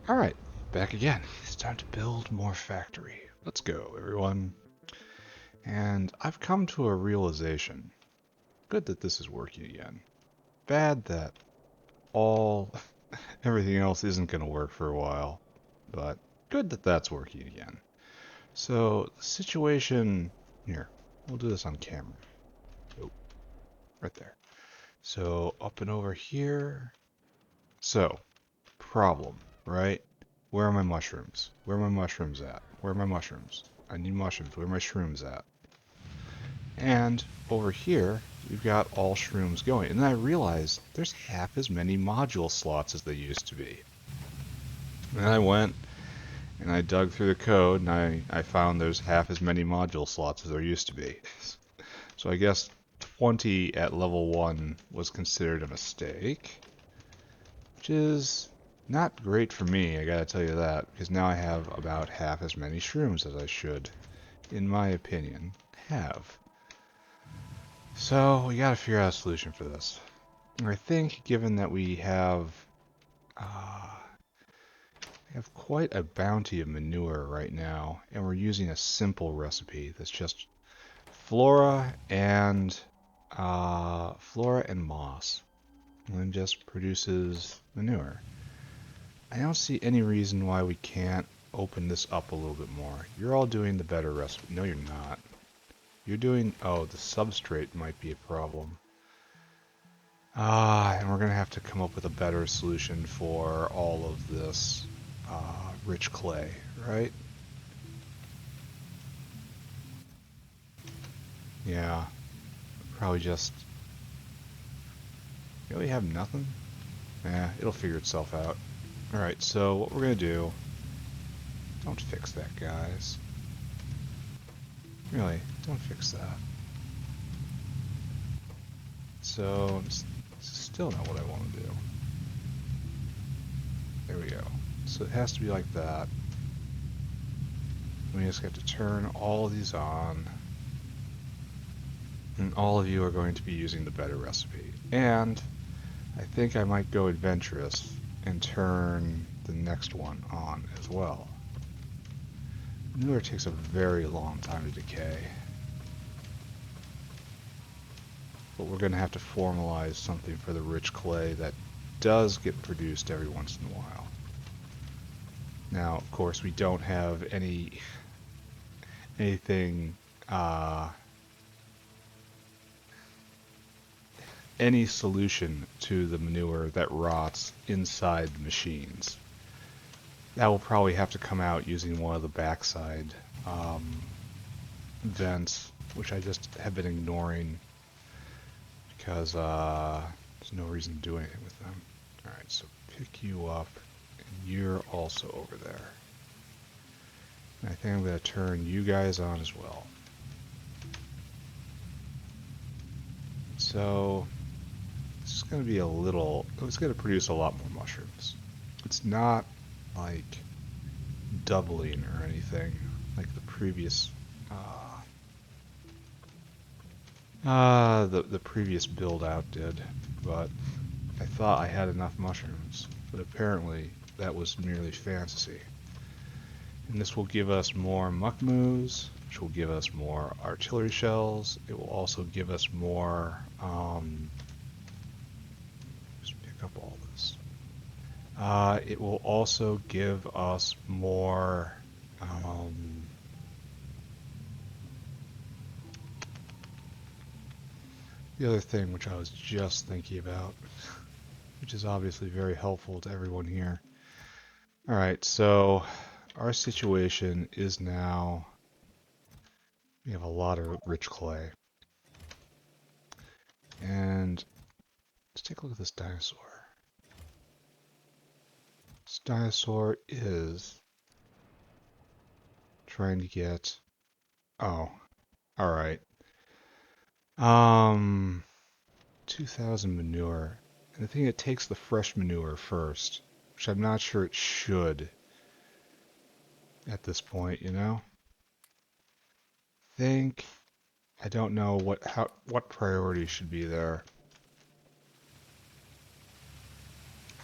Alright, back again. It's time to build more factory. Let's go, everyone. And I've come to a realization. Good that this is working again. Bad that all everything else isn't going to work for a while. But good that that's working again. So, the situation here. We'll do this on camera. Oh, right there. So, up and over here. So, problem, right? Where are my mushrooms? Where are my mushrooms at? Where are my mushrooms? I need mushrooms. Where are my shrooms at? And over here, we've got all shrooms going. And then I realized there's half as many module slots as there used to be. And I went and I dug through the code and I found there's half as many module slots as there used to be. So I guess 20 at level 1 was considered a mistake, which is not great for me, I gotta tell you that, because now I have about half as many shrooms as I should, in my opinion, have. So we gotta figure out a solution for this. And I think, given that we have quite a bounty of manure right now, and we're using a simple recipe that's just flora and moss, and then just produces manure. I don't see any reason why we can't open this up a little bit more. You're all doing the better recipe. No, you're not. You're doing... Oh, the substrate might be a problem. And we're going to have to come up with a better solution for all of this rich clay, right? Yeah. Probably just... You really have nothing? Yeah, it'll figure itself out. Alright, so what we're going to do... Don't fix that, guys. Really, don't fix that. So, it's still not what I want to do. There we go. So it has to be like that. We just have to turn all of these on. And all of you are going to be using the better recipe. And I think I might go adventurous and turn the next one on as well. Manure takes a very long time to decay. But we're going to have to formalize something for the rich clay that does get produced every once in a while. Now, of course, we don't have anything, any solution to the manure that rots inside the machines. That will probably have to come out using one of the backside vents, which I just have been ignoring because there's no reason to do anything with them. Alright, so pick you up, and you're also over there. And I think I'm going to turn you guys on as well. So, it's going to be a little, it's going to produce a lot more mushrooms. It's not like doubling or anything like the previous the previous build out did, but I thought I had enough mushrooms, but apparently that was merely fantasy. And this will give us more muckmoos, which will give us more artillery shells. It will also give us more just pick up all this. It will also give us more the other thing which I was just thinking about, which is obviously very helpful to everyone here. Alright, so our situation is now we have a lot of rich clay. And let's take a look at this dinosaur. This dinosaur is trying to get... Oh, alright. 2,000 manure. And I think it takes the fresh manure first, which I'm not sure it should at this point, you know? I don't know what priority should be there.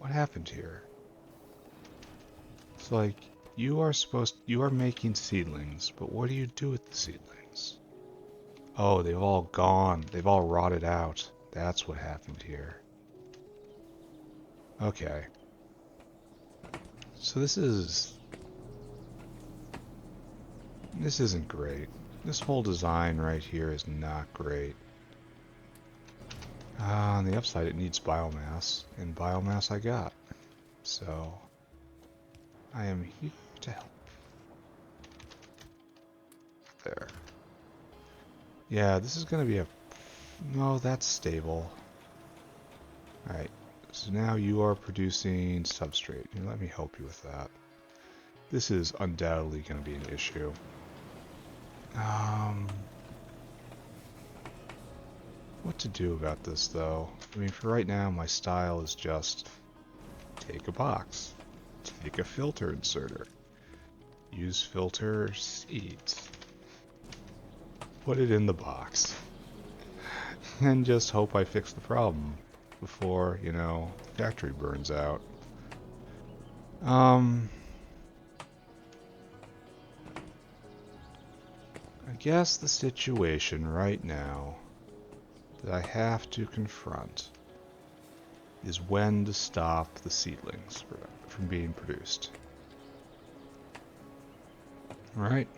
What happened here? It's like, you are making seedlings, but what do you do with the seedlings? Oh, they've all gone. They've all rotted out. That's what happened here. Okay. So this isn't great. This whole design right here is not great. On the upside, it needs biomass, and biomass I got. So, I am here to help. There. Yeah, this is going to be a... No, that's stable. Alright, so now you are producing substrate. Let me help you with that. This is undoubtedly going to be an issue. What to do about this, though? I mean, for right now, my style is just take a box, take a filter inserter, use filter seeds, put it in the box, and just hope I fix the problem before, the factory burns out. I guess the situation right now that I have to confront is when to stop the seedlings from being produced. Alright.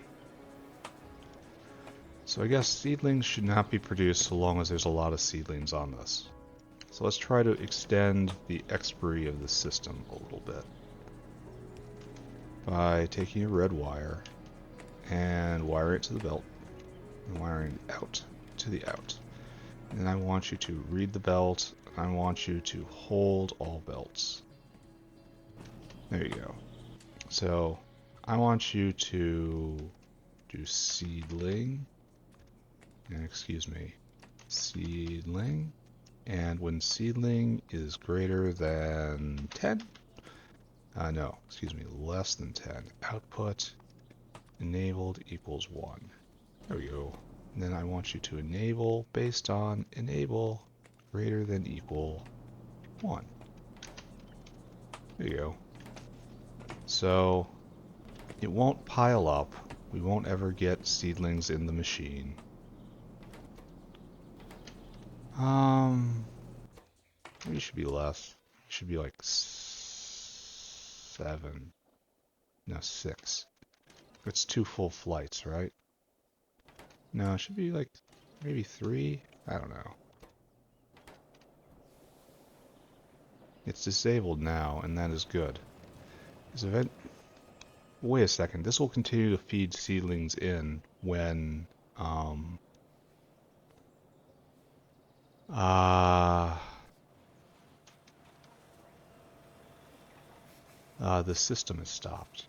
So I guess seedlings should not be produced so long as there's a lot of seedlings on this. So let's try to extend the expiry of the system a little bit by taking a red wire and wiring it to the belt and wiring it out to the out. And I want you to read the belt. I want you to hold all belts. There you go. So I want you to do seedling. Excuse me. Seedling. And when seedling is greater than 10, no, excuse me, less than 10, output enabled equals 1. There we go. And then I want you to enable based on enable greater than equal 1. There you go. So it won't pile up. We won't ever get seedlings in the machine. Maybe it should be less. It should be like 7. No, 6. It's 2 full flights, right? No, it should be like maybe 3. I don't know. It's disabled now, and that is good. Wait a second. This will continue to feed seedlings in when the system is stopped,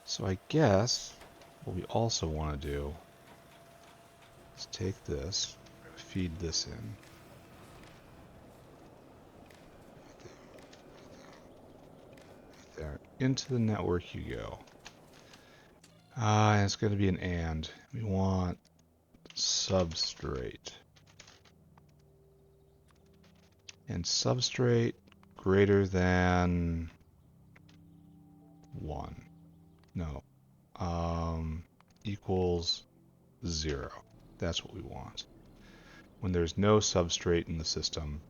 So I guess what we also want to do is take this, feed this in. There. Into the network you go. And it's going to be an and. We want substrate. And substrate greater than 1. No. Equals 0. That's what we want. When there's no substrate in the system,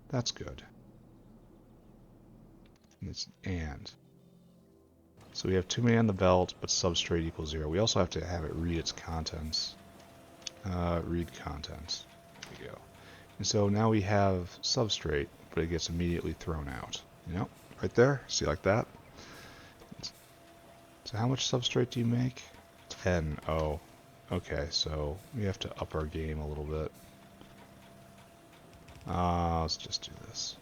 that's good. And it's and. So we have too many on the belt, but substrate equals 0. We also have to have it read its contents. Read contents. There we go. And so now we have substrate, but it gets immediately thrown out. Right there. See, like that? So how much substrate do you make? 10. Oh. Okay, so we have to up our game a little bit. Let's just do this.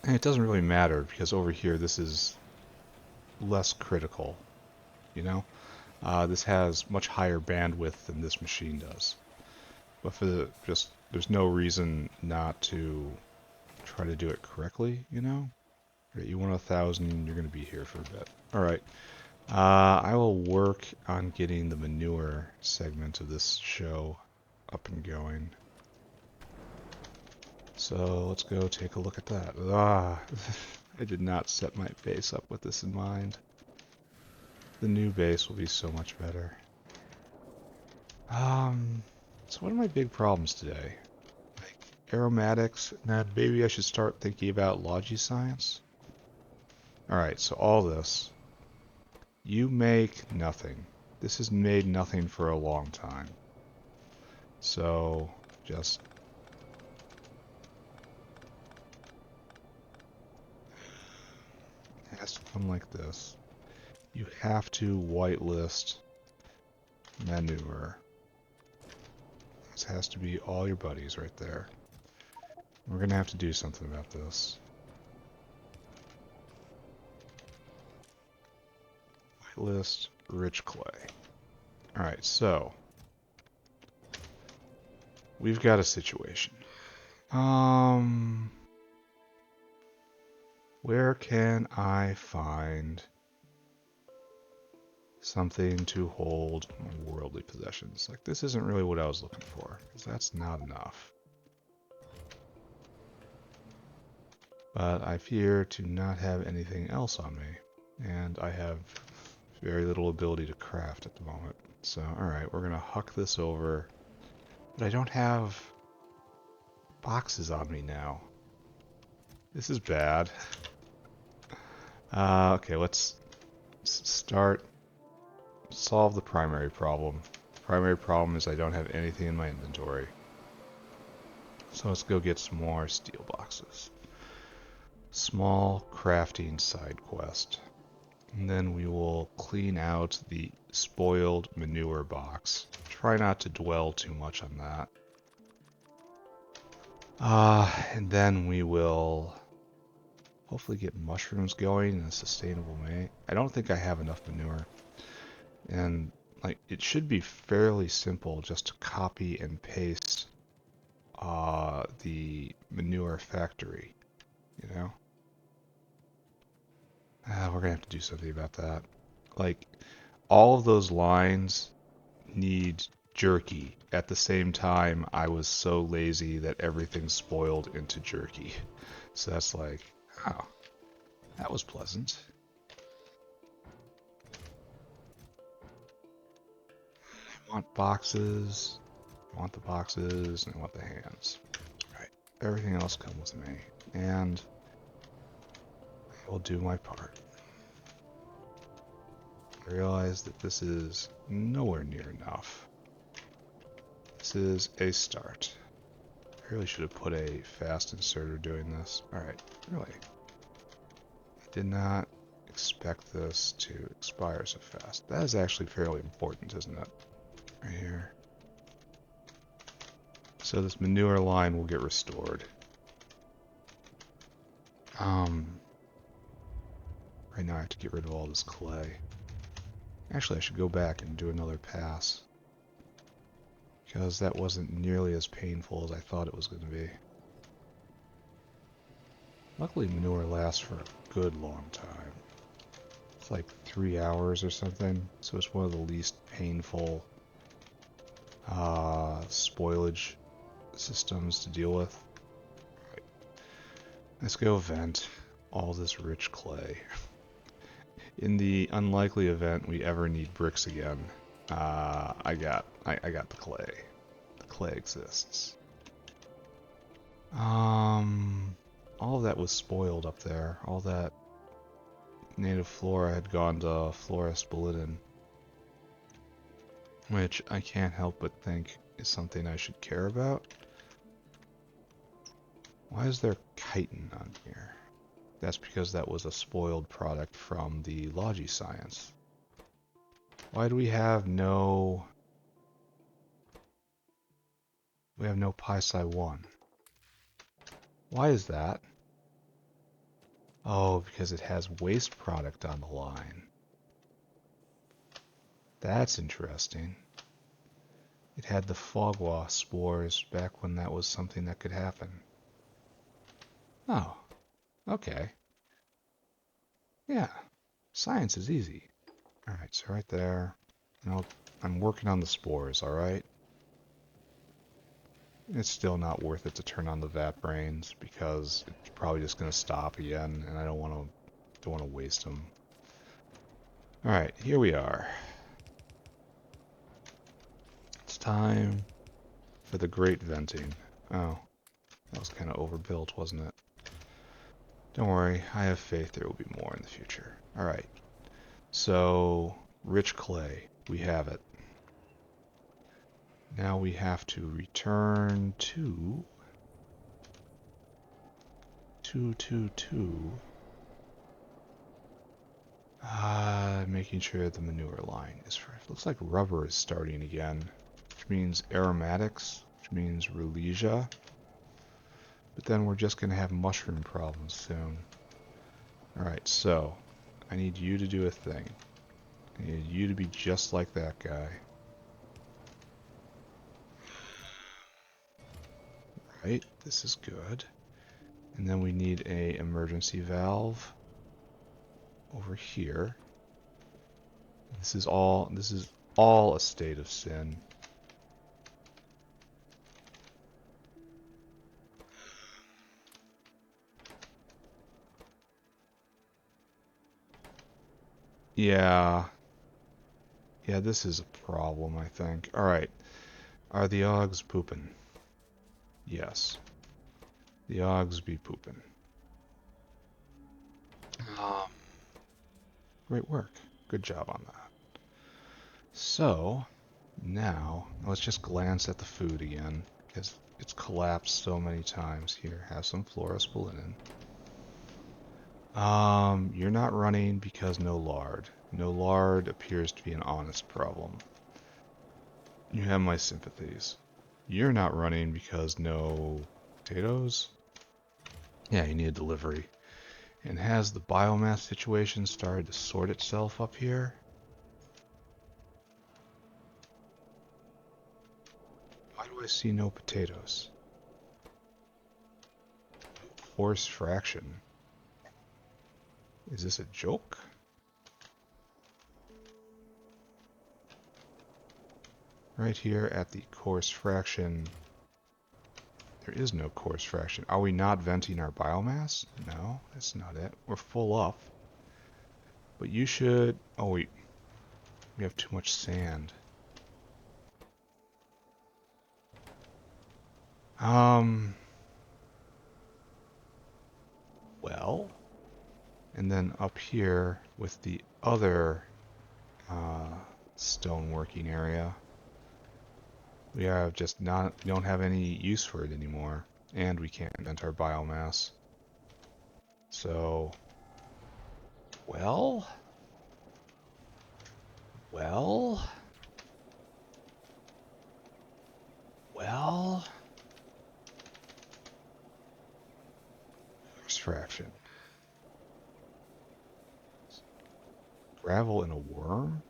And it doesn't really matter, because over here this is less critical. This has much higher bandwidth than this machine does. But there's no reason not to try to do it correctly, You want 1,000, you're going to be here for a bit. Alright, I will work on getting the manure segment of this show up and going. So let's go take a look at that. I did not set my base up with this in mind. The new base will be so much better. So what are my big problems today? Like aromatics, now maybe I should start thinking about logi science. Alright, so all this. You make nothing. This has made nothing for a long time. So, just... It has to come like this. You have to whitelist manure. This has to be all your buddies right there. We're going to have to do something about this. Whitelist rich clay. Alright, so... We've got a situation. Where can I find something to hold my worldly possessions? Like, this isn't really what I was looking for, because that's not enough. But I fear to not have anything else on me, and I have very little ability to craft at the moment. So, alright, we're gonna huck this over. But I don't have boxes on me now. This is bad. Okay, let's solve the primary problem. The primary problem is I don't have anything in my inventory. So let's go get some more steel boxes. Small crafting side quest. And then we will clean out the spoiled manure box. Try not to dwell too much on that. And then we will hopefully get mushrooms going in a sustainable way. I don't think I have enough manure. And like it should be fairly simple just to copy and paste the manure factory, you know? We're gonna have to do something about that. Like, all of those lines need jerky. At the same time, I was so lazy that everything spoiled into jerky. So that's like, oh, that was pleasant. I want boxes. I want the boxes, and I want the hands. Right. Everything else come with me. And I will do my part. I realize that this is nowhere near enough. This is a start. I really should have put a fast inserter doing this. Alright, really. I did not expect this to expire so fast. That is actually fairly important, isn't it? Right here. So this manure line will get restored. Right now I have to get rid of all this clay. Actually, I should go back and do another pass. Because that wasn't nearly as painful as I thought it was going to be. Luckily, manure lasts for a good long time. It's like 3 hours or something, so it's one of the least painful spoilage systems to deal with. Right. Let's go vent all this rich clay. In the unlikely event we ever need bricks again, I got the clay. The clay exists. All of that was spoiled up there. All that native flora had gone to Florist Bulletin, which I can't help but think is something I should care about. Why is there chitin on here? That's because that was a spoiled product from the Logi Science. Why do we have no... We have no Pi-Sci 1. Why is that? Oh, because it has waste product on the line. That's interesting. It had the fogwa spores back when that was something that could happen. Oh, okay. Yeah, science is easy. Alright, so right there. I'm working on the spores, alright? It's still not worth it to turn on the vat brains because it's probably just going to stop again, and I don't want to waste them. All right, here we are. It's time for the great venting. Oh, that was kind of overbuilt, wasn't it? Don't worry, I have faith there will be more in the future. All right, so rich clay, we have it. Now we have to return to 222. Making sure the manure line is fresh. Looks like rubber is starting again, which means aromatics, which means Rholesia. But then we're just going to have mushroom problems soon. Alright, so I need you to do a thing. I need you to be just like that guy. Right, this is good. And then we need a emergency valve over here. This is all a state of sin. Yeah, this is a problem, I think. Alright, are the Augs pooping? Yes. The Augs be pooping. Great work. Good job on that. So, now, let's just glance at the food again, because it's collapsed so many times. Here, have some fluorospolinen. You're not running because no lard. No lard appears to be an honest problem. You have my sympathies. You're not running because no potatoes? Yeah, you need a delivery. And has the biomass situation started to sort itself up here? Why do I see no potatoes? Force fraction. Is this a joke? Right here at the coarse fraction, there is no coarse fraction. Are we not venting our biomass? No, that's not it. We're full up. But you should... Oh, wait. We have too much sand. Well... And then up here with the other stoneworking area, we have just not... We don't have any use for it anymore. And we can't vent our biomass. So... Well... Force fraction. Gravel in a worm?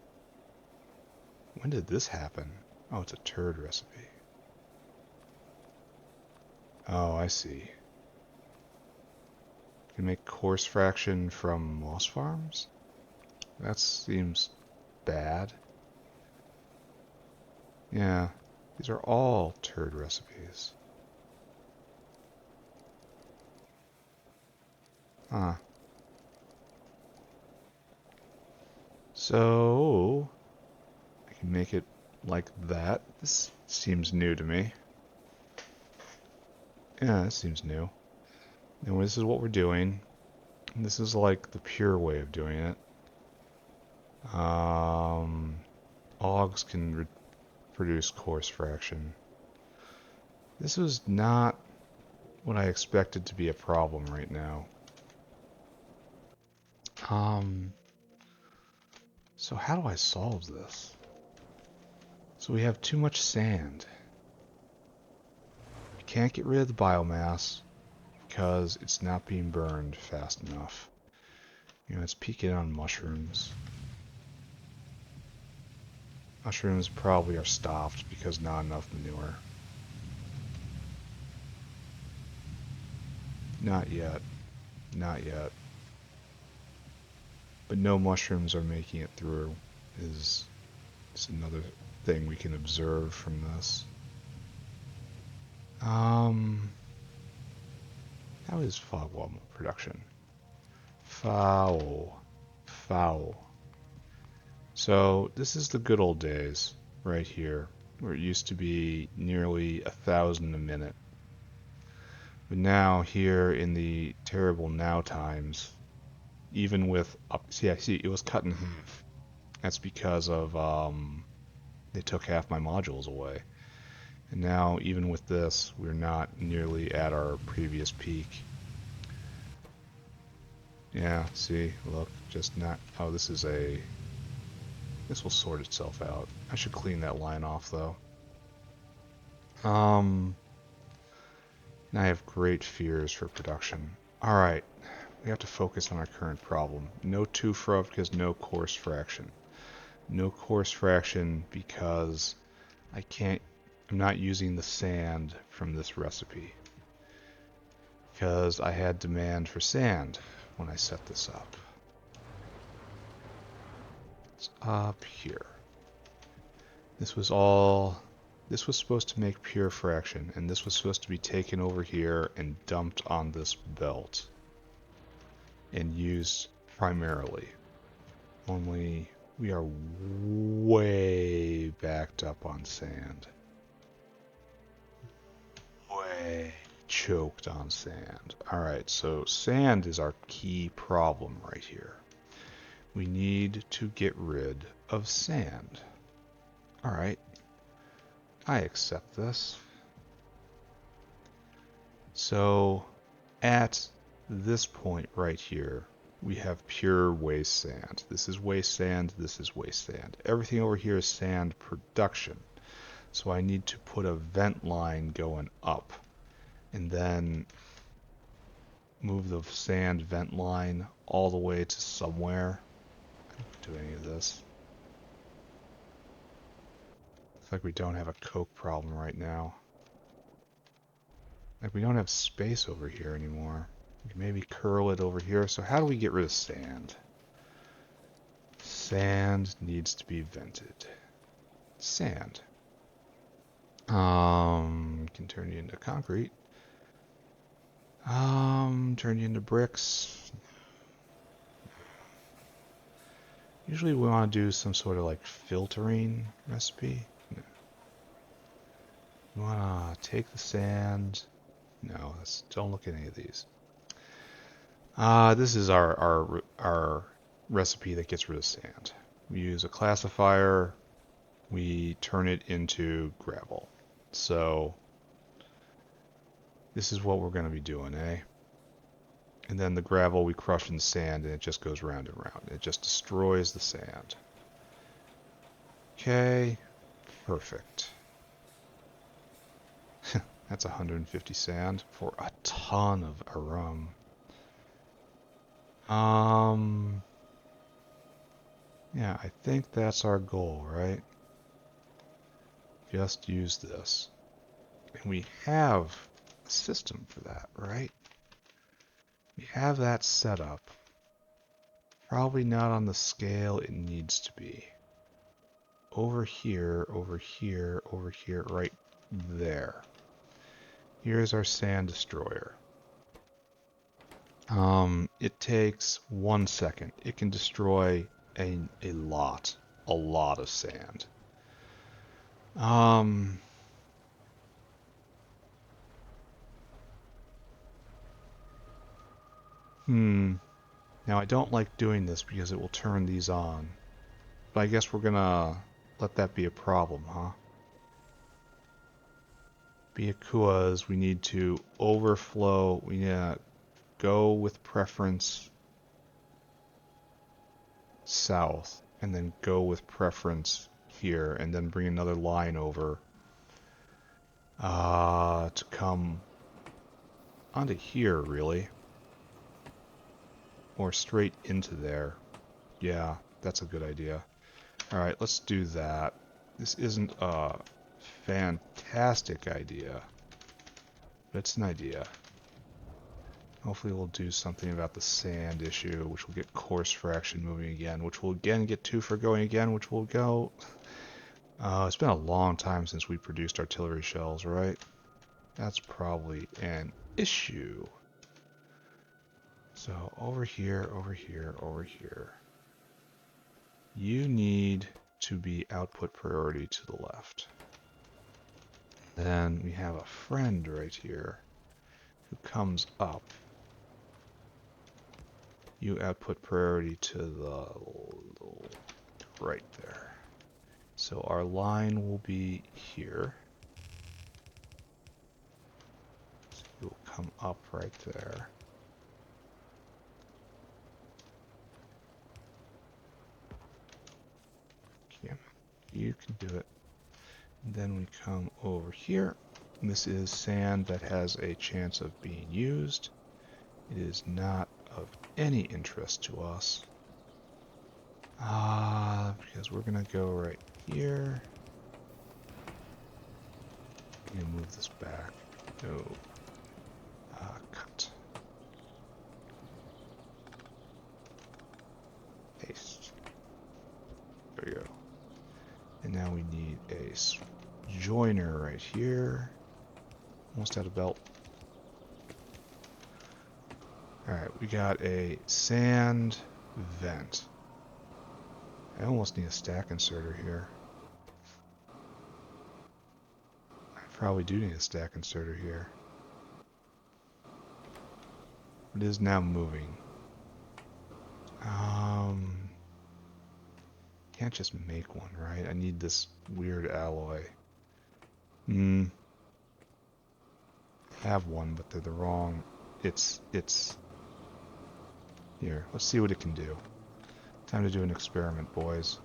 When did this happen? Oh, it's a turd recipe. Oh, I see. You can make coarse fraction from moss farms? That seems bad. Yeah, these are all turd recipes. Huh. So, I can make it like that. This seems new to me. Yeah, this seems new. And this is what we're doing. This is like the pure way of doing it. Augs can produce coarse fraction. This was not what I expected to be a problem right now. So how do I solve this? So we have too much sand. We can't get rid of the biomass because it's not being burned fast enough. You know, it's peaking on mushrooms. Mushrooms probably are stopped because not enough manure. Not yet. Not yet. But no mushrooms are making it through. is another thing we can observe from this. How is fogwall production? Foul. So this is the good old days right here, where it used to be nearly 1,000 a minute. But now here in the terrible now times, even with I see it was cut in half. That's because of they took half my modules away. And now even with this, we're not nearly at our previous peak. Yeah, see, look, just not. Oh, this will sort itself out. I should clean that line off though. Now I have great fears for production. Alright, we have to focus on our current problem. No 2-fro because no coarse fraction. No coarse fraction because I'm not using the sand from this recipe. Because I had demand for sand when I set this up. It's up here. This was supposed to make pure fraction, and this was supposed to be taken over here and dumped on this belt and used primarily. Only we are way backed up on sand. Way choked on sand. Alright, so sand is our key problem right here. We need to get rid of sand. Alright, I accept this. So at this point right here, we have pure waste sand. This is waste sand, this is waste sand. Everything over here is sand production. So I need to put a vent line going up and then move the sand vent line all the way to somewhere. I don't do any of this. Looks like we don't have a coke problem right now. Like we don't have space over here anymore. We can maybe curl it over here. So how do we get rid of sand? Sand needs to be vented. Sand. Can turn you into concrete. Turn you into bricks. Usually we want to do some sort of like filtering recipe. No. We want to take the sand. No, don't look at any of these. This is our recipe that gets rid of sand. We use a classifier. We turn it into gravel. So this is what we're going to be doing, eh? And then the gravel we crush in sand and it just goes round and round. It just destroys the sand. Okay, perfect. That's 150 sand for a ton of arum. Yeah, I think that's our goal, right? Just use this. And we have a system for that, right? We have that set up. Probably not on the scale it needs to be. Over here, right there. Here's our sand destroyer. It takes 1 second. It can destroy a lot of sand. Now I don't like doing this because it will turn these on. But I guess we're gonna let that be a problem, huh? Biakuas, we need to overflow. We need to go with preference south, and then go with preference here, and then bring another line over to come onto here, really. Or straight into there. Yeah, that's a good idea. Alright, let's do that. This isn't a fantastic idea, but it's an idea. Hopefully we'll do something about the sand issue, which will get course fraction moving again, which will again get 2 for going again, which will go... it's been a long time since we produced artillery shells, right? That's probably an issue. So over here, over here, over here. You need to be output priority to the left. Then we have a friend right here who comes up. You output priority to the right there. So our line will be here. So you'll come up right there. Okay, you can do it. And then we come over here. This is sand that has a chance of being used. It is not of any interest to us. Because we're gonna go right here. I'm gonna move this back. No. Cut. Paste. There we go. And now we need a joiner right here. Almost out of belt. Alright, we got a sand vent. I almost need a stack inserter here. I probably do need a stack inserter here. It is now moving. Can't just make one, right? I need this weird alloy. Have one, but they're the wrong. It's here. Let's see what it can do. Time to do an experiment, boys.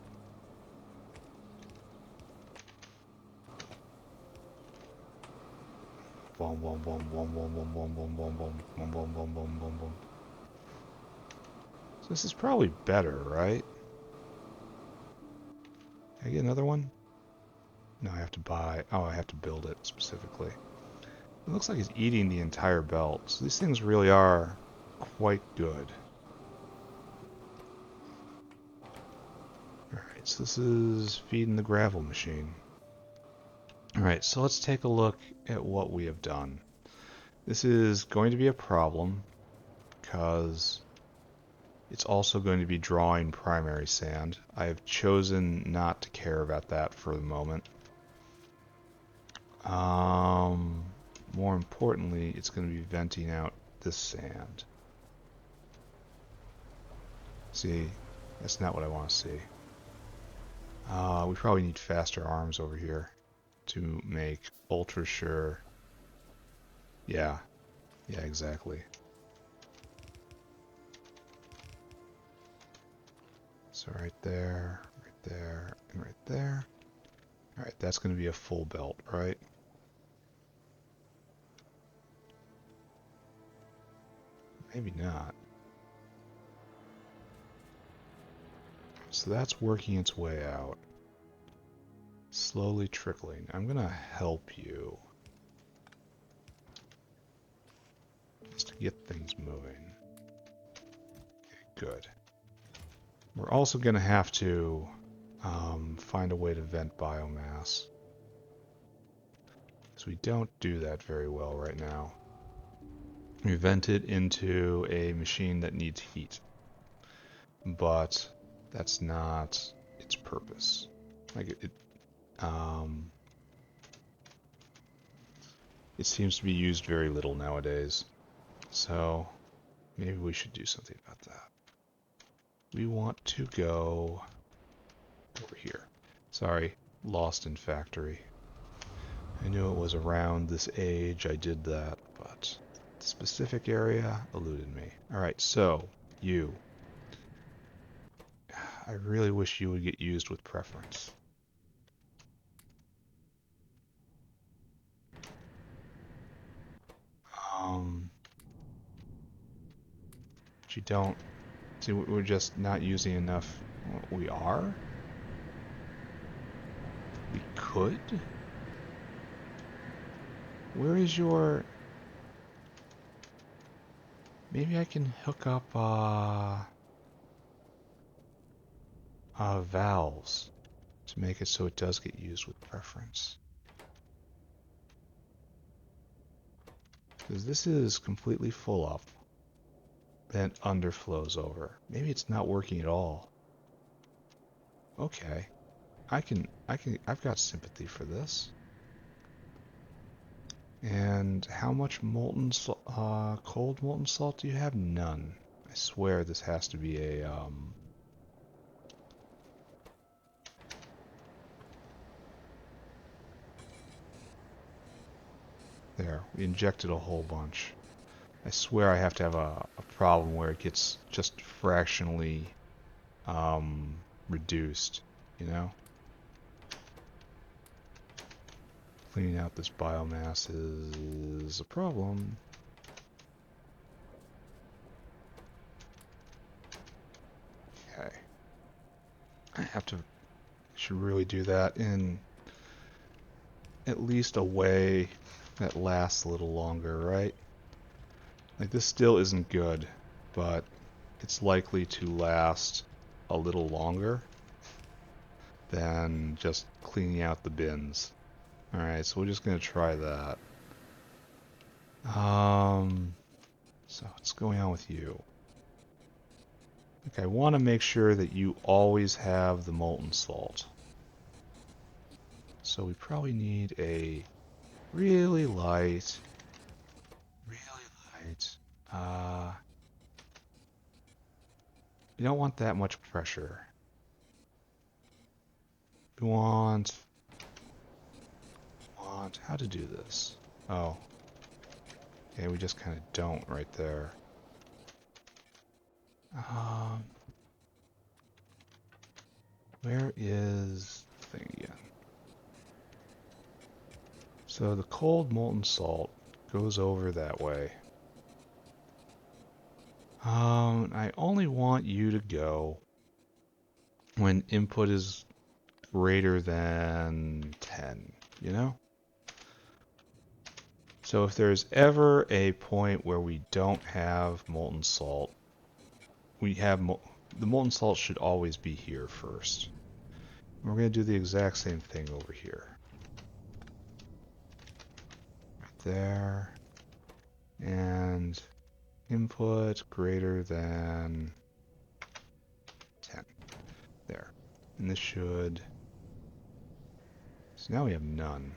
Boom, boom, boom, boom, boom, boom, boom, boom, boom, boom, boom, boom, boom, boom, boom, boom. So this is probably better, right? Can I get another one? No, I have to buy. Oh, I have to build it specifically. It looks like it's eating the entire belt. So these things really are quite good. Alright, so this is feeding the gravel machine. Alright, so let's take a look at what we have done. This is going to be a problem because it's also going to be drawing primary sand. I have chosen not to care about that for the moment. More importantly, it's going to be venting out this sand. See, that's not what I want to see. We probably need faster arms over here to make ultra sure. Yeah, exactly. So right there, and right there. Alright, that's going to be a full belt, right? Maybe not. So that's working its way out. Slowly trickling. I'm going to help you. Just to get things moving. Okay, good. We're also going to have to find a way to vent biomass. Because we don't do that very well right now. We vent it into a machine that needs heat. But that's not its purpose. Like it seems to be used very little nowadays. So maybe we should do something about that. We want to go over here. Sorry, lost in factory. I knew it was around this age I did that, but the specific area eluded me. Alright, so you. I really wish you would get used with preference. But you don't. See, we're just not using enough. We are? We could? Where is your... Maybe I can hook up valves to make it so it does get used with preference. Because this is completely full up, then underflows over. Maybe it's not working at all. Okay, I've got sympathy for this. And how much cold molten salt do you have? None. I swear this has to be a, there, we injected a whole bunch. I swear I have to have a problem where it gets just fractionally, reduced, you know? Cleaning out this biomass is a problem. Okay. Should really do that in at least a way that lasts a little longer, right? Like, this still isn't good, but it's likely to last a little longer than just cleaning out the bins. Alright, so we're just going to try that. So what's going on with you? Okay, I want to make sure that you always have the molten salt. So we probably need a really light, you don't want that much pressure. We want how to do this. Oh, okay, we just kind of don't right there. Where is the thing again? So the cold molten salt goes over that way. I only want you to go when input is greater than 10, you know? So if there's ever a point where we don't have molten salt, the molten salt should always be here first. And we're going to do the exact same thing over here. Right there. And input greater than 10. There. And this should... So now we have none.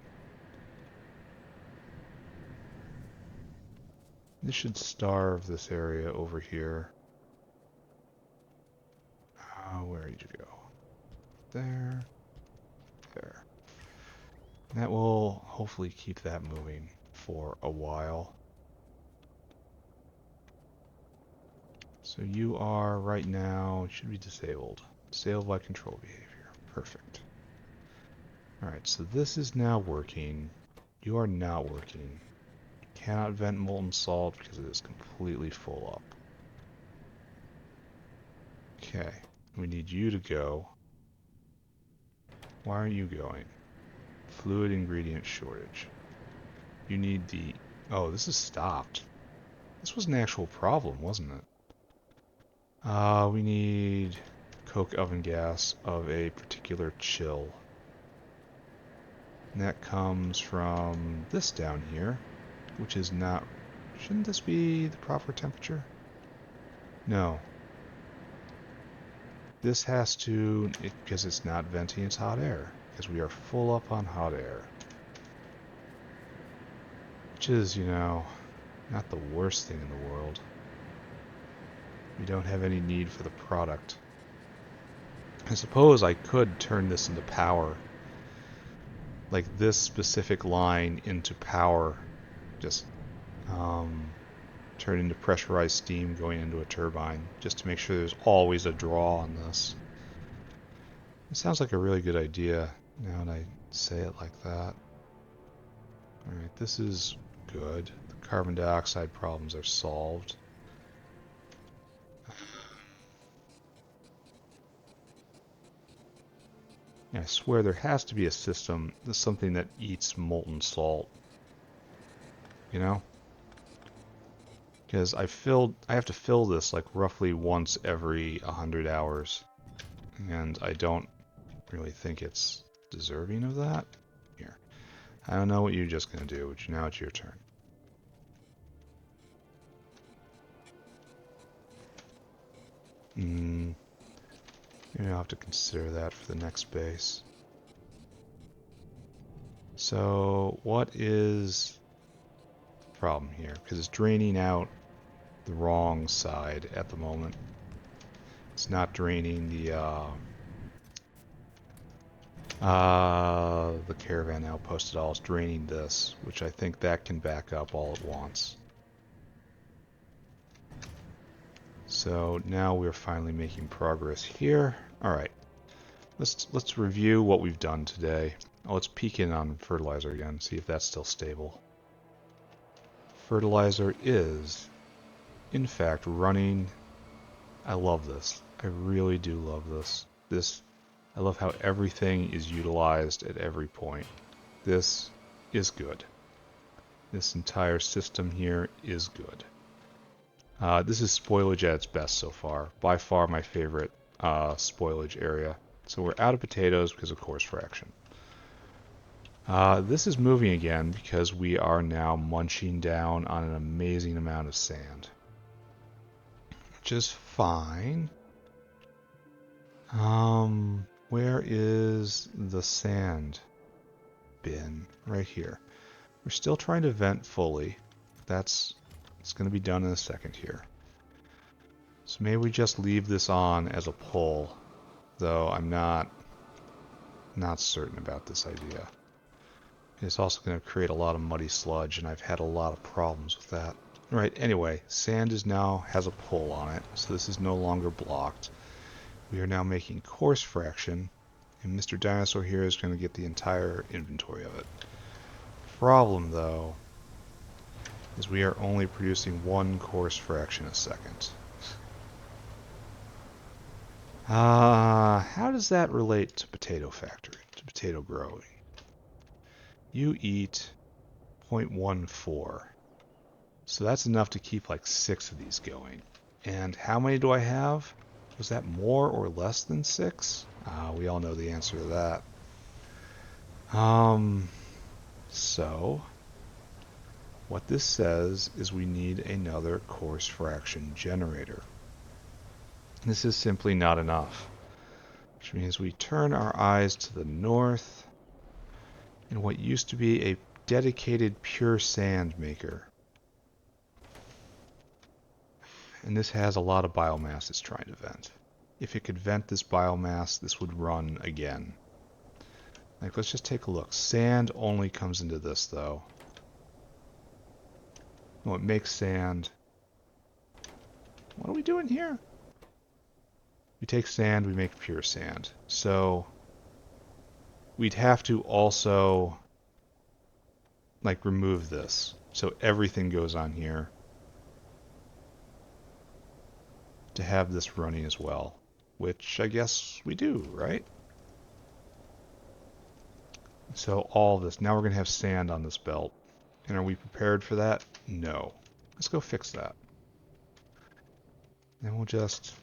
This should starve this area over here. Where did you go? There. There. And that will hopefully keep that moving for a while. So you are right now, should be disabled. Disabled by control behavior. Perfect. Alright, so this is now working. You are not working. Cannot vent molten salt because it is completely full up. Okay, we need you to go. Why aren't you going? Fluid ingredient shortage. You need the... Oh, this is stopped. This was an actual problem, wasn't it? We need coke oven gas of a particular chill. And that comes from this down here, which is not... Shouldn't this be the proper temperature? No. This has to... because it's not venting, it's hot air. Because we are full up on hot air. Which is, you know, not the worst thing in the world. We don't have any need for the product. I suppose I could turn this into power. Like this specific line into power. Just turn into pressurized steam going into a turbine. Just to make sure there's always a draw on this. It sounds like a really good idea now that I say it like that. Alright, this is good. The carbon dioxide problems are solved. I swear there has to be a system, something that eats molten salt. You know? Because I have to fill this like roughly once every 100 hours. And I don't really think it's deserving of that. Here. I don't know what you're just going to do, but now it's your turn. Maybe I'll have to consider that for the next base. So, what is the problem here? Because it's draining out the wrong side at the moment. It's not draining the caravan outpost at all. It's draining this, which I think that can back up all at once. So now we're finally making progress here. All right, let's review what we've done today. Oh, let's peek in on fertilizer again, see if that's still stable. Fertilizer is, in fact, running. I love this. I really do love this. I love how everything is utilized at every point. This is good. This entire system here is good. This is spoilage at its best so far. By far my favorite spoilage area. So we're out of potatoes because of course fraction. This is moving again because we are now munching down on an amazing amount of sand. Which is fine. Where is the sand bin? Right here. We're still trying to vent fully. It's going to be done in a second here. So maybe we just leave this on as a pull, though I'm not certain about this idea. It's also going to create a lot of muddy sludge, and I've had a lot of problems with that. Right, anyway, sand now has a pull on it, so this is no longer blocked. We are now making coarse fraction, and Mr. Dinosaur here is going to get the entire inventory of it. Problem, though, is we are only producing one coarse fraction a second. How does that relate to potato factory, to potato growing? You eat 0.14. So that's enough to keep like 6 of these going. And how many do I have? Was that more or less than 6? We all know the answer to that. So what this says is we need another coarse fraction generator. This is simply not enough, which means we turn our eyes to the north in what used to be a dedicated pure sand maker. And this has a lot of biomass it's trying to vent. If it could vent this biomass, this would run again. Like, let's just take a look. Sand only comes into this, though. Well, it makes sand. What are we doing here? We take sand, we make pure sand. So we'd have to also like remove this. So everything goes on here to have this running as well, which I guess we do, right? So all this, now we're going to have sand on this belt. And are we prepared for that? No. Let's go fix that. And we'll just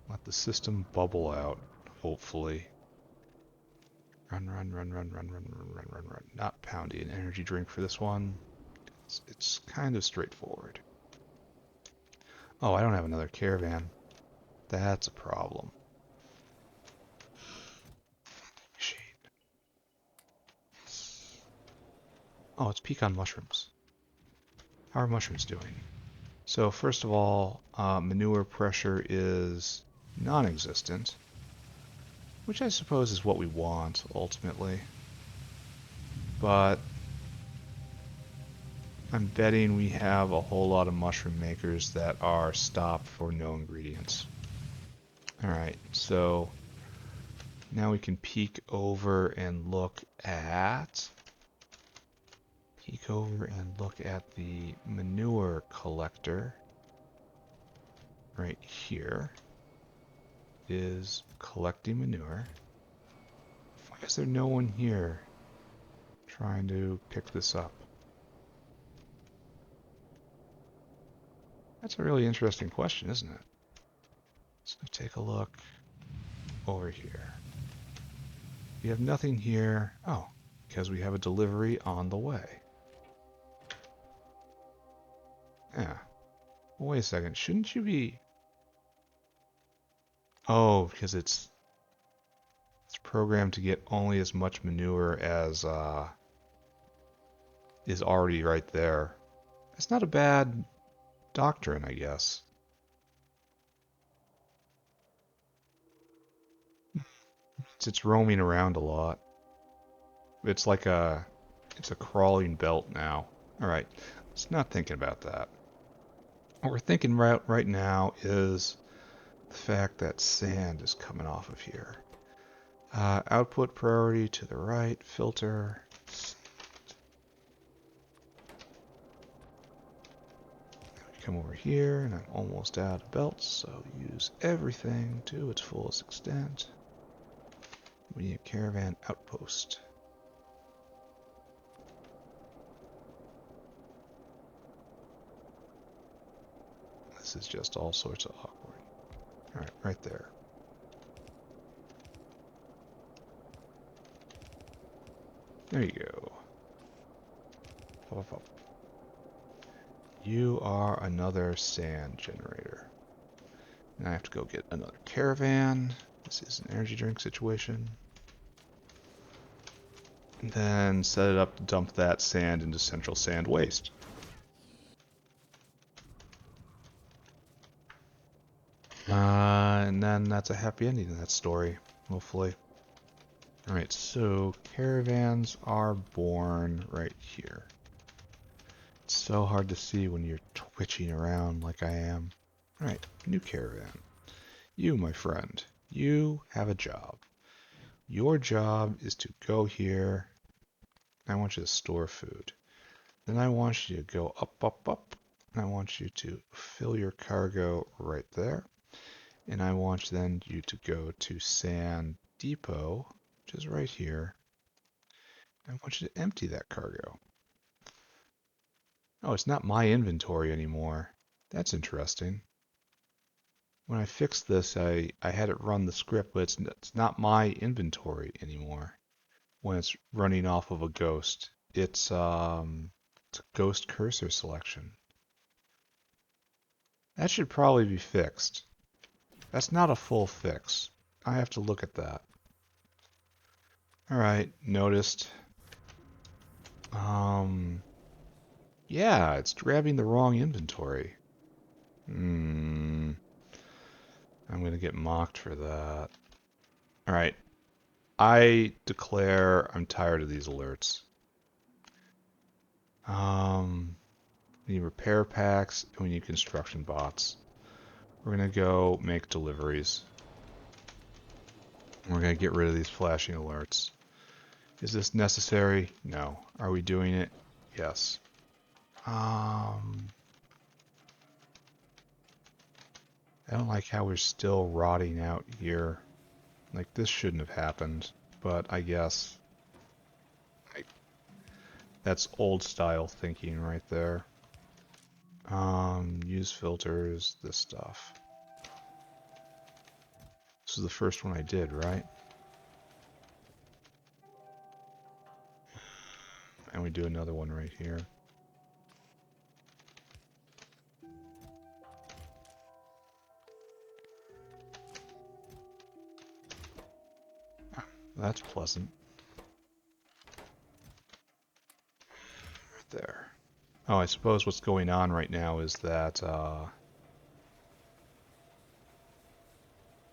let the system bubble out, hopefully. Run, run, run, run, run, run, run, run, run, run. Not pounding an energy drink for this one. It's kind of straightforward. Oh, I don't have another caravan. That's a problem. Shade. Oh, it's pecan mushrooms. How are mushrooms doing? So first of all, manure pressure is non-existent, which I suppose is what we want ultimately. But I'm betting we have a whole lot of mushroom makers that are stopped for no ingredients. Alright, so now we can peek over and look at the manure collector right here. It is collecting manure. Why is there no one here trying to pick this up? That's a really interesting question, isn't it? So take a look over here. We have nothing here. Oh, because we have a delivery on the way. Yeah. Well, wait a second. Shouldn't you be... Oh, because it's programmed to get only as much manure as is already right there. It's not a bad doctrine, I guess. It's roaming around a lot. It's like it's a crawling belt now. All right, let's not think about that. What we're thinking right now is the fact that sand is coming off of here. Output priority to the right, filter. Come over here, and I'm almost out of belts, so use everything to its fullest extent. We need a caravan outpost. This is just all sorts of awkward. Alright, right there. There you go. Pop, pop, pop. You are another sand generator. Now I have to go get another caravan. This is an energy drink situation. And then set it up to dump that sand into central sand waste. And then that's a happy ending to that story, hopefully. Alright, so caravans are born right here. It's so hard to see when you're twitching around like I am. Alright, new caravan. You, my friend, you have a job. Your job is to go here. I want you to store food. Then I want you to go up, up, up. And I want you to fill your cargo right there. And I want then you to go to Sand Depot, which is right here. I want you to empty that cargo. Oh, it's not my inventory anymore. That's interesting. When I fixed this, I had it run the script, but it's not my inventory anymore. When it's running off of a ghost, it's a ghost cursor selection. That should probably be fixed. That's not a full fix. I have to look at that. Alright, noticed. Yeah, it's grabbing the wrong inventory. I'm gonna get mocked for that. Alright, I declare I'm tired of these alerts. We need repair packs, and we need construction bots. We're gonna go make deliveries. We're gonna get rid of these flashing alerts. Is this necessary? No. Are we doing it? Yes. I don't like how we're still rotting out here. Like, this shouldn't have happened, but I guess that's old style thinking right there. Use filters, this stuff. This is the first one I did, right? And we do another one right here. That's pleasant. Right there. Oh, I suppose what's going on right now is that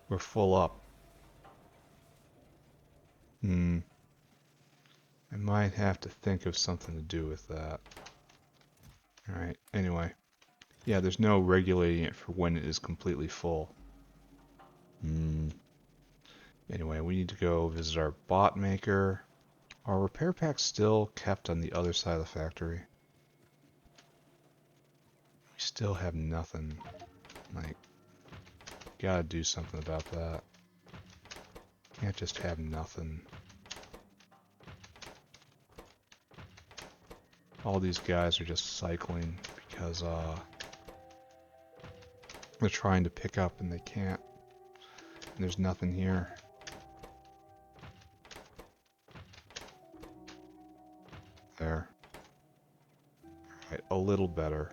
we're full up. I might have to think of something to do with that. Alright, anyway. Yeah, there's no regulating it for when it is completely full. Anyway, we need to go visit our bot maker. Are repair packs still kept on the other side of the factory? We still have nothing. Like, gotta do something about that. Can't just have nothing. All these guys are just cycling because They're trying to pick up and they can't. And there's nothing here. There. Alright, a little better.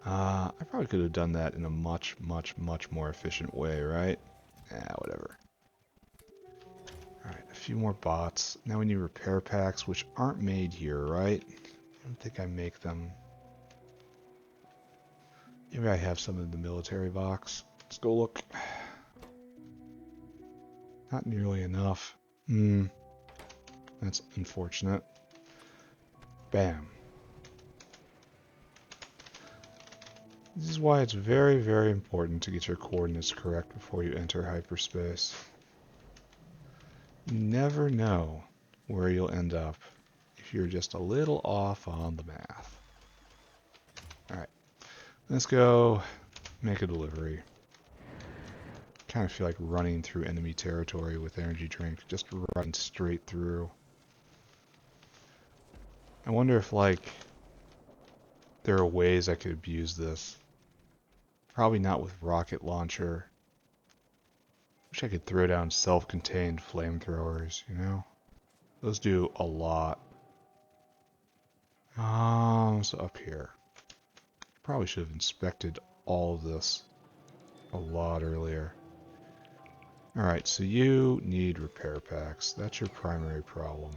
I probably could have done that in a much more efficient way, right? Whatever. Alright, a few more bots. Now we need repair packs, which aren't made here, right? I don't think I make them. Maybe I have some in the military box. Let's go look. Not nearly enough. That's unfortunate. Bam. This is why it's very important to get your coordinates correct before you enter hyperspace. You never know where you'll end up if you're just a little off on the math. Alright, let's go make a delivery. Kind of feel like running through enemy territory with energy drink, just running straight through. I wonder if, like, there are ways I could abuse this. Probably not with rocket launcher. Wish I could throw down self-contained flamethrowers, you know? Those do a lot. So up here. Probably should have inspected all of this a lot earlier. Alright, so you need repair packs. That's your primary problem.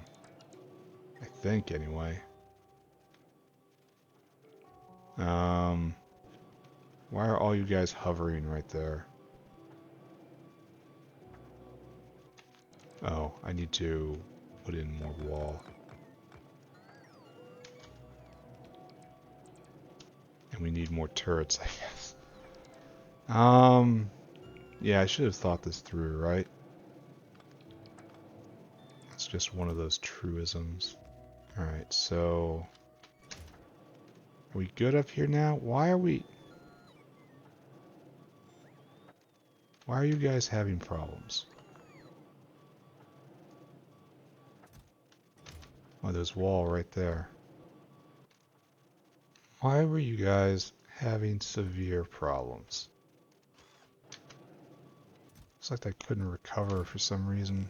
I think, anyway. Why are all you guys hovering right there? Oh, I need to put in more wall. And we need more turrets, I guess. Yeah, I should have thought this through, right? It's just one of those truisms. Alright, so... Are we good up here now? Why are you guys having problems? Oh, there's wall right there. Why were you guys having severe problems? Looks like they couldn't recover for some reason.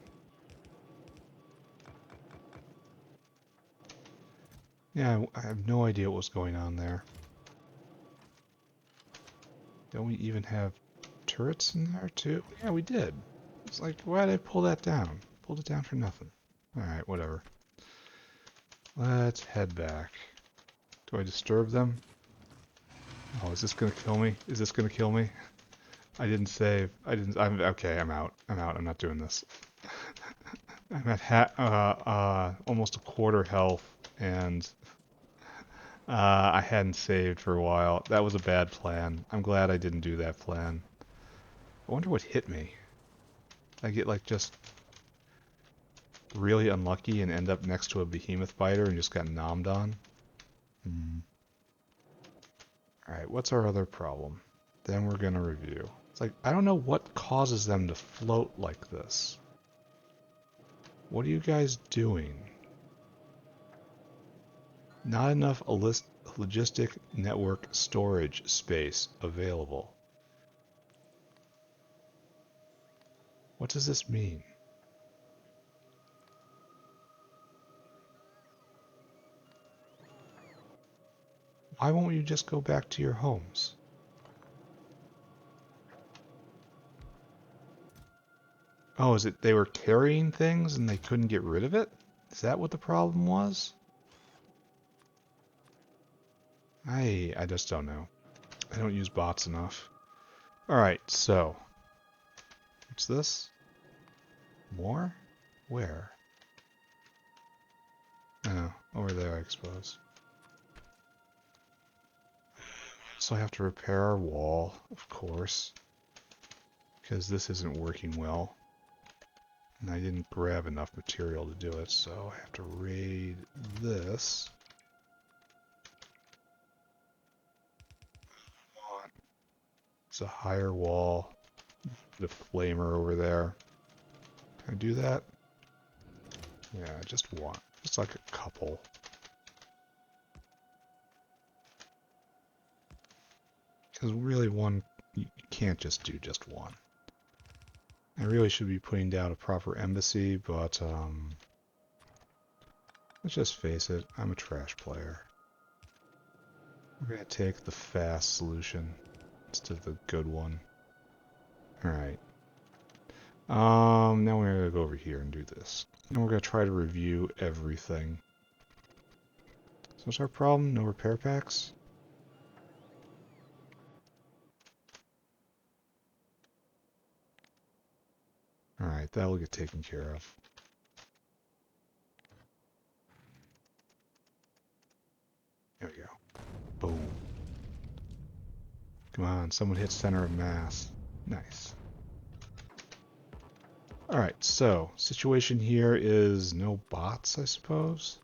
Yeah, I have no idea what was going on there. Don't we even have turrets in there too? Yeah, we did. It's like, why did I pull that down? Pulled it down for nothing. Alright, whatever. Let's head back. Do I disturb them? Oh, is this gonna kill me? Is this gonna kill me? I didn't save. Okay, I'm out. I'm not doing this. I'm at almost a quarter health, and I hadn't saved for a while. That was a bad plan. I'm glad I didn't do that plan. I wonder what hit me. Did I get, like, just really unlucky and end up next to a behemoth biter and just got nommed on? Alright, what's our other problem? Then we're gonna review. It's like, I don't know what causes them to float like this. What are you guys doing? Not enough logistic network storage space available. What does this mean? Why won't you just go back to your homes? Oh, is it they were carrying things and they couldn't get rid of it? Is that what the problem was? I just don't know. I don't use bots enough. Alright, so. What's this? More? Where? Oh, over there, I suppose. So I have to repair our wall, of course. Because this isn't working well. And I didn't grab enough material to do it, so I have to raid this. It's a higher wall. The flamer over there. Can I do that? Yeah, just one. Just like a couple. Because really you can't just do just one. I really should be putting down a proper embassy, but let's just face it, I'm a trash player. We're going to take the fast solution instead of the good one. Alright. Now we're going to go over here and do this. And we're going to try to review everything. So what's our problem? No repair packs? Alright, that will get taken care of. There we go. Boom. Come on, someone hit center of mass. Nice. Alright, so, situation here is no bots, I suppose.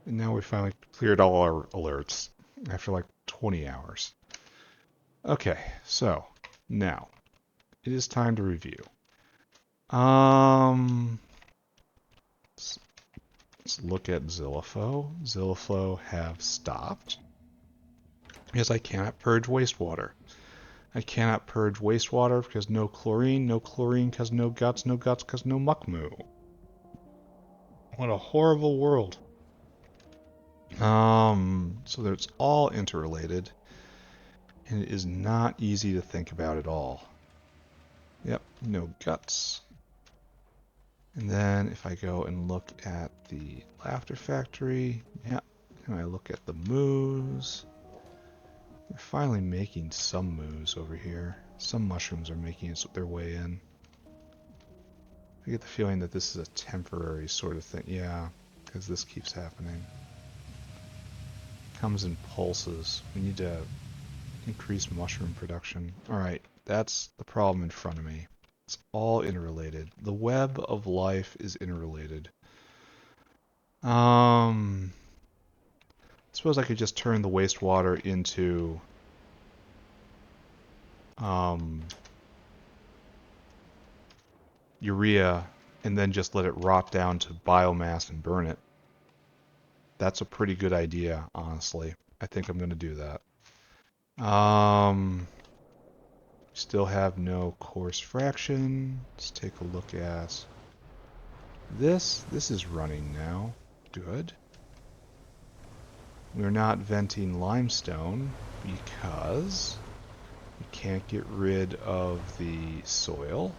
And now we finally cleared all our alerts after like 20 hours. Okay, so, now, it is time to review. Let's look at Zilliflow. Zilliflow have stopped because I cannot purge wastewater. I cannot purge wastewater because no chlorine because no guts because no muckmoo. What a horrible world. So it's all interrelated, and it is not easy to think about at all. Yep, no guts. And then if I go and look at the Laughter Factory, yep, and I look at the moos, they're finally making some moos over here. Some mushrooms are making their way in. I get the feeling that this is a temporary sort of thing. Yeah, because this keeps happening. Comes in pulses. We need to increase mushroom production. Alright, that's the problem in front of me. It's all interrelated. The web of life is interrelated. I suppose I could just turn the wastewater into urea and then just let it rot down to biomass and burn it. That's a pretty good idea, honestly. I think I'm going to do that. Still have no coarse fraction. Let's take a look at this. This is running now. Good. We're not venting limestone because we can't get rid of the soil,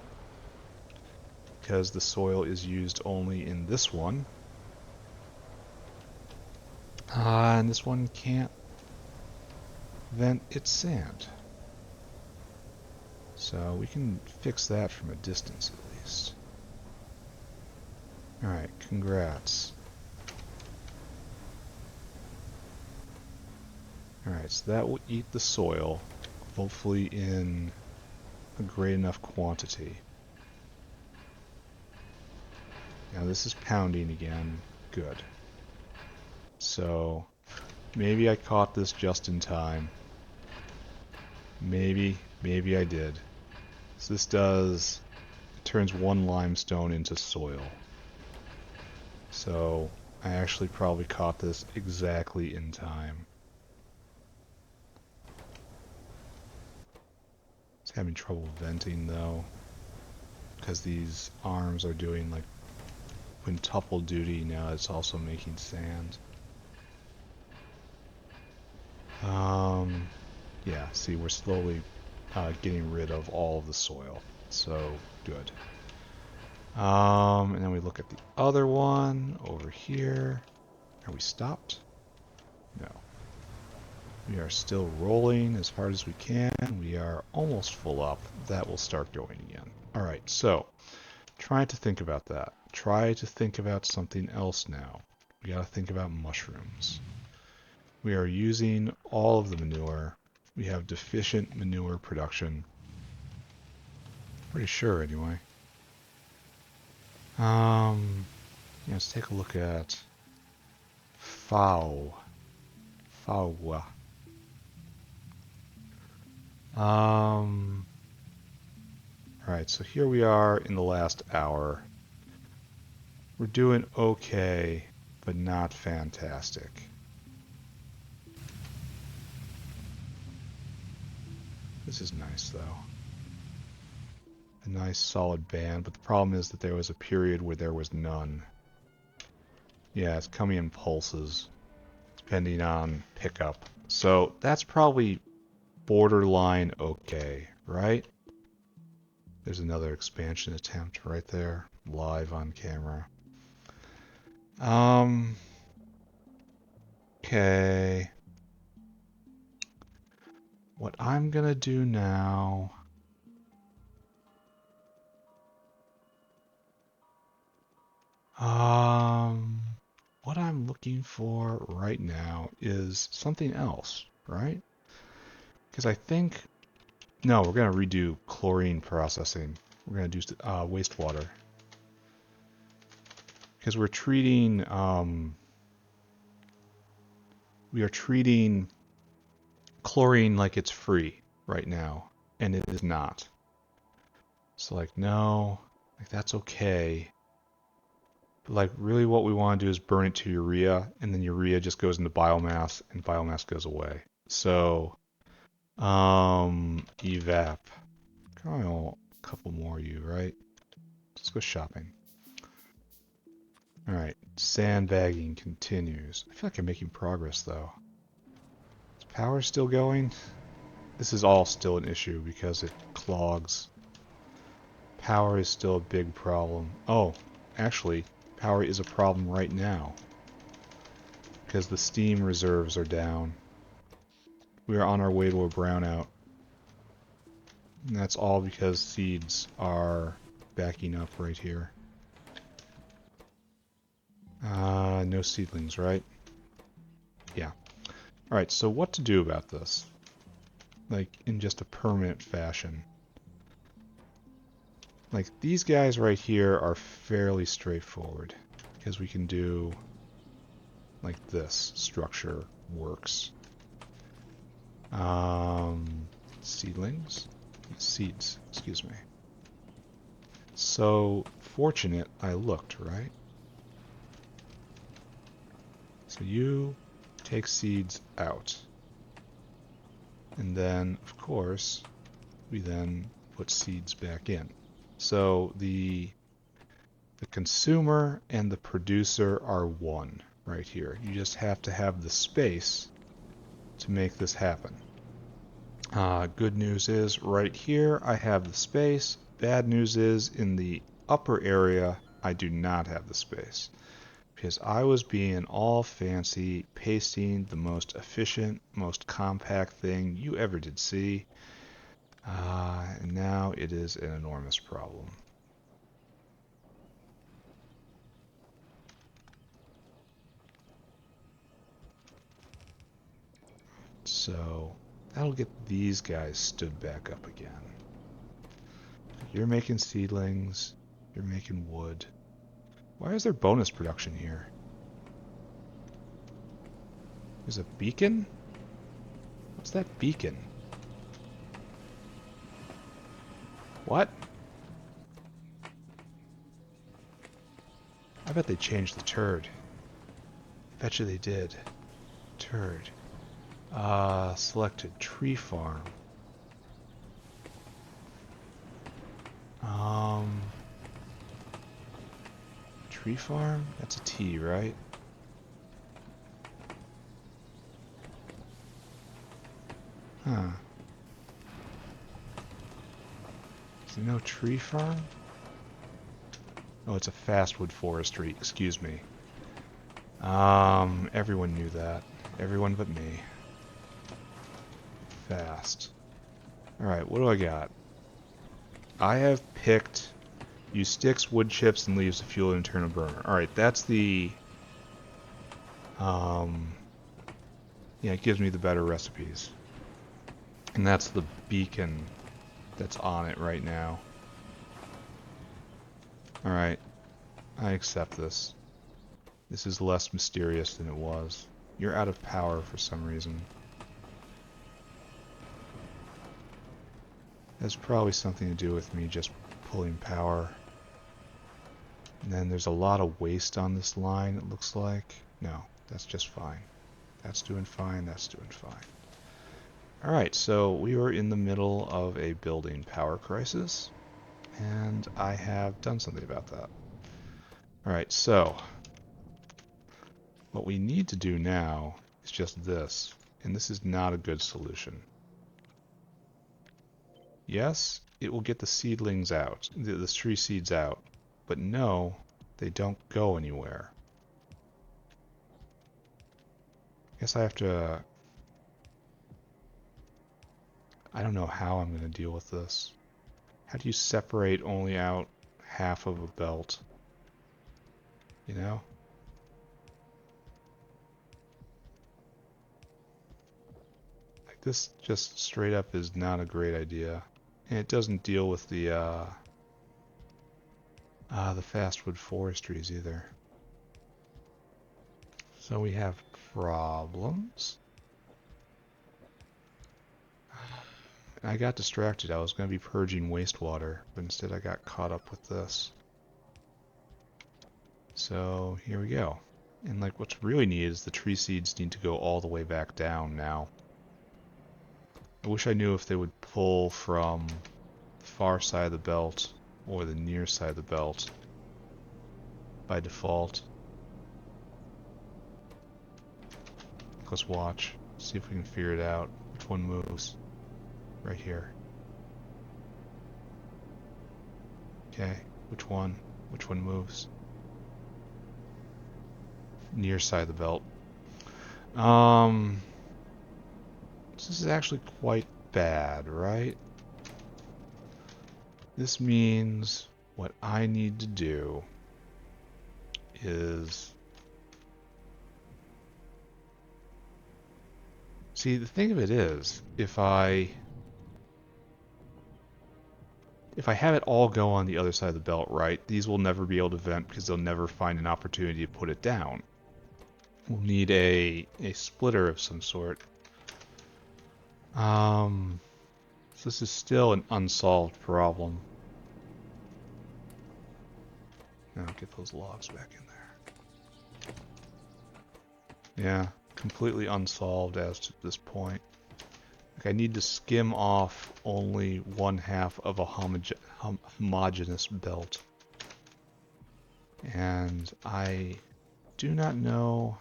because the soil is used only in this one. And this one can't vent its sand. So we can fix that from a distance at least. Alright, congrats. Alright, so that will eat the soil, hopefully in a great enough quantity. Now this is pounding again. Good. So, maybe I caught this just in time. Maybe I did. So this it turns one limestone into soil. So, I actually probably caught this exactly in time. It's having trouble venting though, because these arms are doing like quintuple duty now. It's also making sand. Yeah, see, we're slowly getting rid of all of the soil. So, good. And then we look at the other one over here. Are we stopped? No. We are still rolling as hard as we can. We are almost full up. That will start going again. Alright, so try to think about that. Try to think about something else now. We gotta think about mushrooms. We are using all of the manure. We have deficient manure production. Pretty sure, anyway. Yeah, let's take a look at Fawa. Alright, so here we are in the last hour. We're doing okay, but not fantastic. This is nice, though. A nice solid band, but the problem is that there was a period where there was none. Yeah, it's coming in pulses, depending on pickup. So that's probably borderline okay, right? There's another expansion attempt right there, live on camera. Okay. What I'm gonna do now... what I'm looking for right now is something else, right? Because I think... No, we're gonna redo chlorine processing. We're gonna do wastewater. Because we're treating... we are treating chlorine like it's free right now, and it is not. So like, no, like that's okay. But like really what we want to do is burn it to urea, and then urea just goes into biomass, and biomass goes away. So, evap. Probably a couple more of you, right? Let's go shopping. Alright, sandbagging continues. I feel like I'm making progress though. Is power still going? This is all still an issue because it clogs. Power is still a big problem. Oh, actually, power is a problem right now because the steam reserves are down. We are on our way to a brownout. And that's all because seeds are backing up right here. No seedlings, right? Yeah. Alright, so what to do about this? Like, in just a permanent fashion. Like, these guys right here are fairly straightforward. Because we can do... like this structure works. Seedlings? Seeds, excuse me. So, fortunate I looked, right? So you take seeds out. And then, of course, we then put seeds back in. So the consumer and the producer are one right here. You just have to have the space to make this happen. Good news is right here I have the space. Bad news is in the upper area I do not have the space. Because I was being all fancy, pasting the most efficient, most compact thing you ever did see. And now it is an enormous problem. So that'll get these guys stood back up again. You're making seedlings. You're making wood. Why is there bonus production here? There's a beacon? What's that beacon? What? I bet they changed the turd. Bet you they did. Turd. Selected tree farm. Tree farm? That's a T, right? Huh. Is there no tree farm? Oh, it's a fastwood forestry. Excuse me. Everyone knew that. Everyone but me. Fast. Alright, what do I got? I have picked use sticks, wood chips, and leaves to fuel an internal burner. Alright, that's the... yeah, it gives me the better recipes. And that's the beacon that's on it right now. Alright, I accept this. This is less mysterious than it was. You're out of power for some reason. That's probably something to do with me just pulling power. And then there's a lot of waste on this line, it looks like. No, that's just fine. That's doing fine, that's doing fine. Alright, so we were in the middle of a building power crisis, and I have done something about that. Alright, so what we need to do now is just this, and this is not a good solution. Yes, it will get the seedlings out, the tree seeds out, but no, they don't go anywhere. I guess I have to... I don't know how I'm going to deal with this. How do you separate only out half of a belt? You know? Like this just straight up is not a great idea. And it doesn't deal with the fastwood forestries either. So we have problems. I got distracted. I was going to be purging wastewater, but instead I got caught up with this. So here we go. And like what's really needed is the tree seeds need to go all the way back down now. I wish I knew if they would pull from the far side of the belt or the near side of the belt by default. Let's watch. See if we can figure it out. Which one moves? Right here. Okay, which one? Which one moves? Near side of the belt. This is actually quite bad, right? This means what I need to do is... See, the thing of it is, if I have it all go on the other side of the belt, right, these will never be able to vent because they'll never find an opportunity to put it down. We'll need a splitter of some sort. So this is still an unsolved problem. Now get those logs back in there. Yeah, completely unsolved as to this point. Like I need to skim off only one half of a homogeneous belt. And I do not know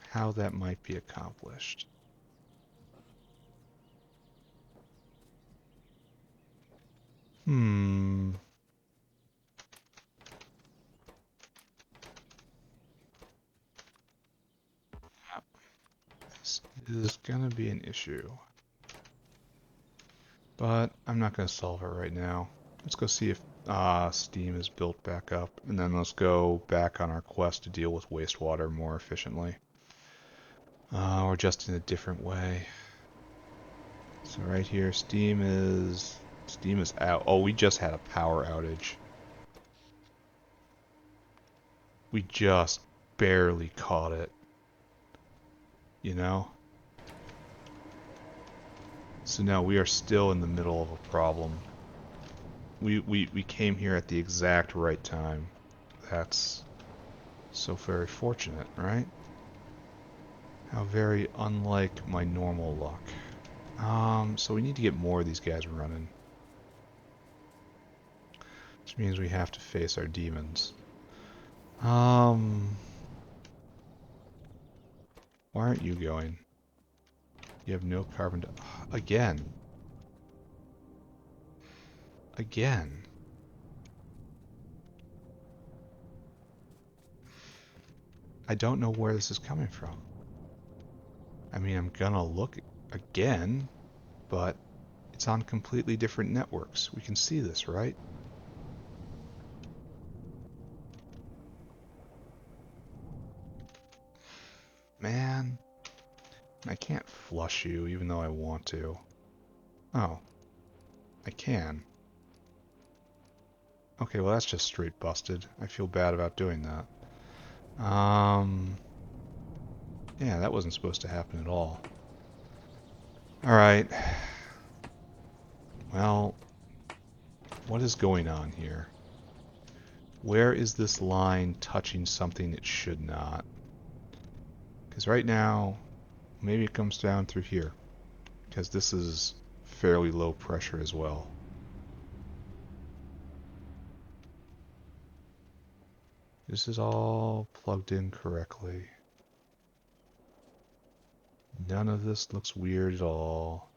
how that might be accomplished. This is gonna be an issue. But I'm not gonna solve it right now. Let's go see if steam is built back up, and then let's go back on our quest to deal with wastewater more efficiently. Or just in a different way. So right here, steam is out. Oh, we just had a power outage. We just barely caught it. You know? So now we are still in the middle of a problem. We came here at the exact right time. That's so very fortunate, right? How very unlike my normal luck. So we need to get more of these guys running. Which means we have to face our demons. Why aren't you going? You have no carbon again. Again. I don't know where this is coming from. I mean, I'm gonna look again, but it's on completely different networks. We can see this, right? Man, I can't flush you even though I want to. Oh, I can. Okay, well that's just straight busted. I feel bad about doing that. Yeah, that wasn't supposed to happen at all. Alright. Well, what is going on here? Where is this line touching something it should not? Because right now, maybe it comes down through here. because this is fairly low pressure as well. This is all plugged in correctly. None of this looks weird at all.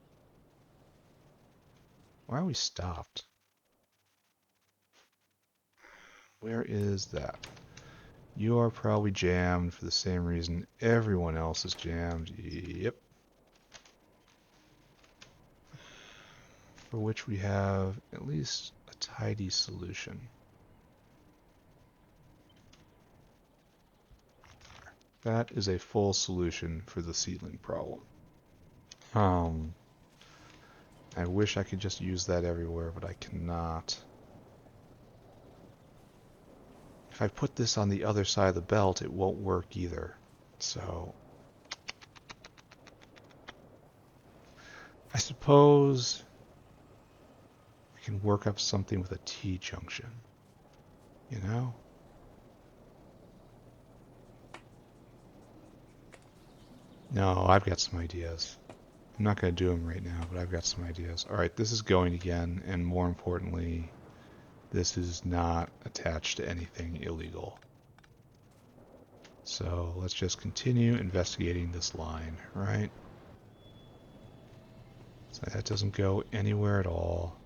Why are we stopped? Where is that? You are probably jammed for the same reason everyone else is jammed. Yep. For which we have at least a tidy solution. That is a full solution for the seedling problem. I wish I could just use that everywhere, but I cannot. If I put this on the other side of the belt, it won't work either. So I suppose I can work up something with a T-junction, you know? No, I've got some ideas. I'm not going to do them right now, but I've got some ideas. Alright, this is going again, and more importantly, this is not attached to anything illegal. So let's just continue investigating this line, right? So that doesn't go anywhere at all.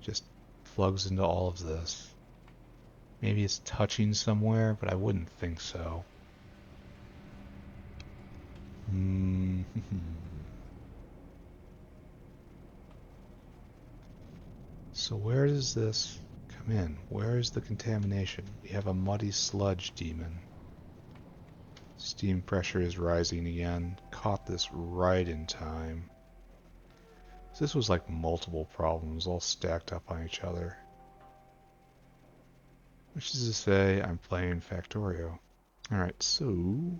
Just plugs into all of this. Maybe it's touching somewhere, but I wouldn't think so. So where does this come in? Where is the contamination? We have a muddy sludge demon. Steam pressure is rising again. Caught this right in time. So this was like multiple problems all stacked up on each other. Which is to say, I'm playing Factorio. Alright, so.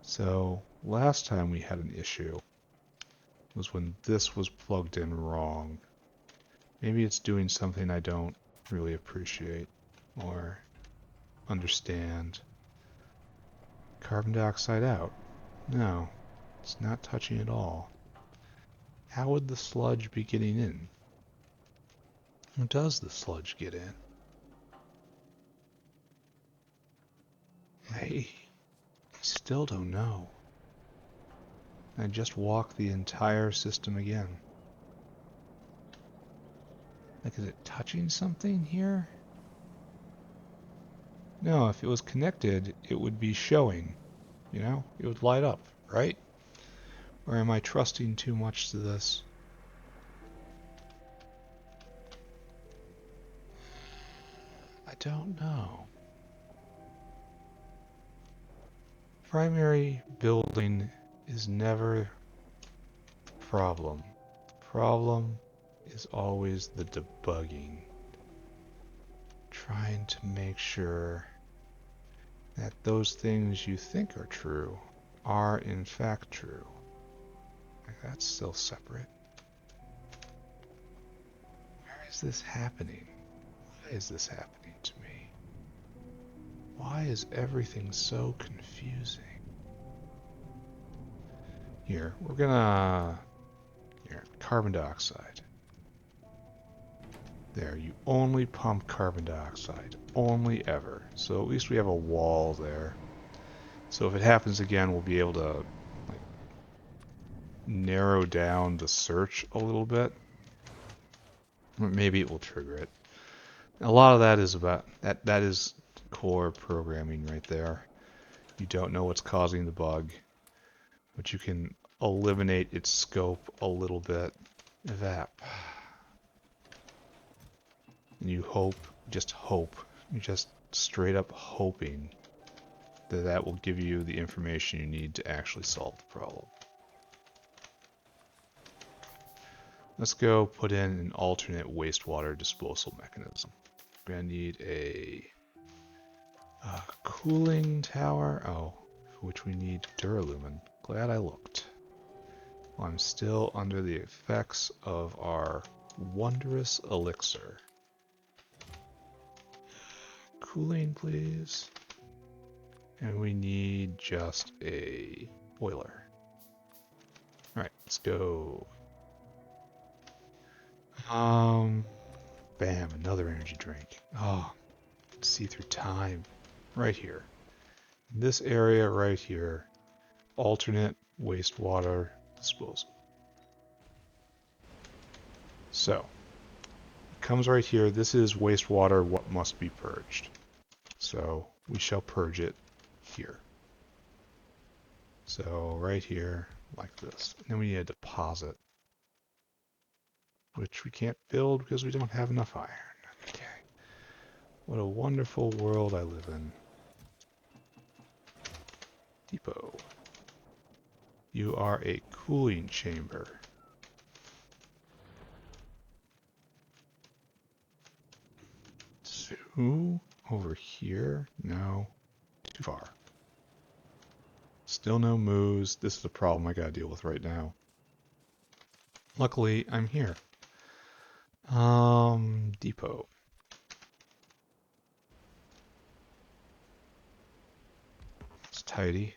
So, last time we had an issue was when this was plugged in wrong. Maybe it's doing something I don't really appreciate or understand. Carbon dioxide out. No, it's not touching at all. How would the sludge be getting in? How does the sludge get in? I still don't know. I just walked the entire system again. Like, is it touching something here? No, if it was connected, it would be showing. You know? It would light up, right? Or am I trusting too much to this? I don't know. Primary building is never problem. Problem is always the debugging. Trying to make sure that those things you think are true are in fact true. Like, that's still separate. Where is this happening? Why is this happening to me? Why is everything so confusing? Here, we're gonna... Here, carbon dioxide. There, you only pump carbon dioxide. Only ever. So at least we have a wall there. So if it happens again, we'll be able to like, narrow down the search a little bit. Or maybe it will trigger it. A lot of that is about... That is core programming right there. You don't know what's causing the bug, but you can eliminate its scope a little bit. Evap. And you hope, just hope, you're just straight up hoping that that will give you the information you need to actually solve the problem. Let's go put in an alternate wastewater disposal mechanism. We're going to need a cooling tower, for which we need duralumin. Glad I looked. Well, I'm still under the effects of our wondrous elixir. cooling, please. And we need just a boiler. Alright, let's go. Bam, another energy drink. Oh, see through time. Right here. This area right here. Alternate wastewater disposal. So, it comes right here. This is wastewater, what must be purged. So, we shall purge it here. So, right here, like this. And then we need a deposit, which we can't build because we don't have enough iron. Okay. What a wonderful world I live in. Depot. You are a cooling chamber. So, over here? No. Too far. Still no moves. This is a problem I gotta deal with right now. Luckily, I'm here. Depot. It's tidy.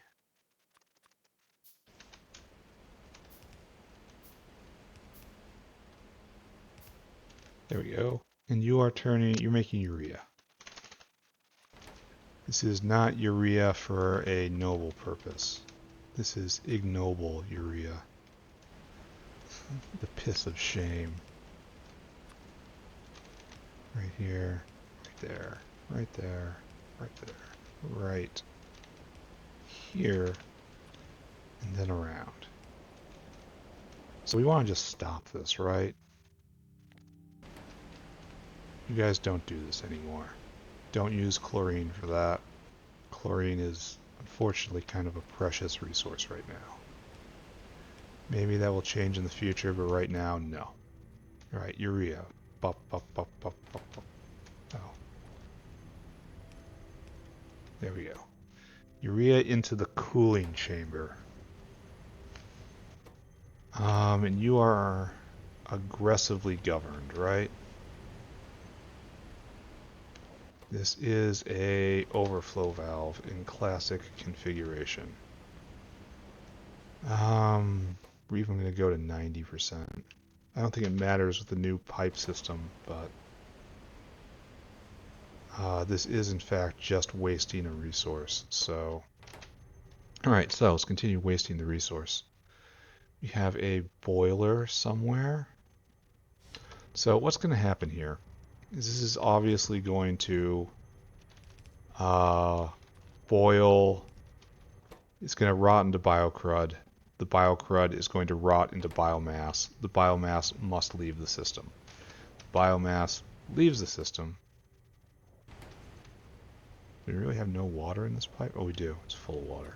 There we go. And you are you're making urea. This is not urea for a noble purpose. This is ignoble urea. The piss of shame. Right here, right there, right there, right there, right here, and then around. So we want to just stop this, right? You guys don't do this anymore. Don't use chlorine for that. Chlorine is unfortunately kind of a precious resource right now. Maybe that will change in the future, but right now, no. Alright, urea. Bop, bop, bop, bop, bop, bop. Oh. There we go. Urea into the cooling chamber. And you are aggressively governed, right? This is a overflow valve in classic configuration. We're even going to go to 90%. I don't think it matters with the new pipe system, but this is in fact just wasting a resource. So, alright, so let's continue wasting the resource. We have a boiler somewhere. So what's going to happen here is this is obviously going to boil. It's going to rot into biocrud. The biocrud is going to rot into biomass. The biomass must leave the system. Biomass leaves the system. Do we really have no water in this pipe? Oh, we do. It's full of water.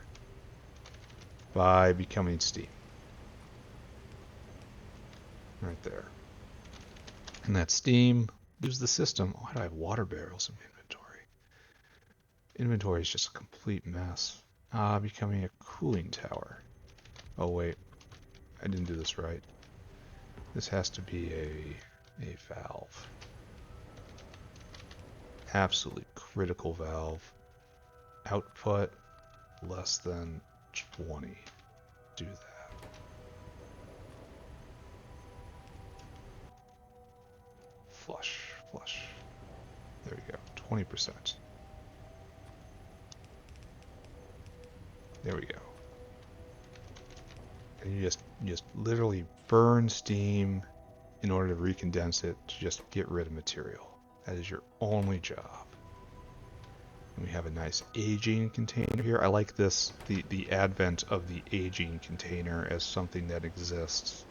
By becoming steam. Right there. And that steam leaves the system. Why do I have water barrels in inventory? Inventory is just a complete mess. Becoming a cooling tower. Oh wait, I didn't do this right. This has to be a valve. Absolutely critical valve. Output less than 20. Do that. Flush, flush. There we go, 20%. There we go. And you just literally burn steam in order to recondense it to just get rid of material. That is your only job. And we have a nice aging container here. I like this, the advent of the aging container as something that exists.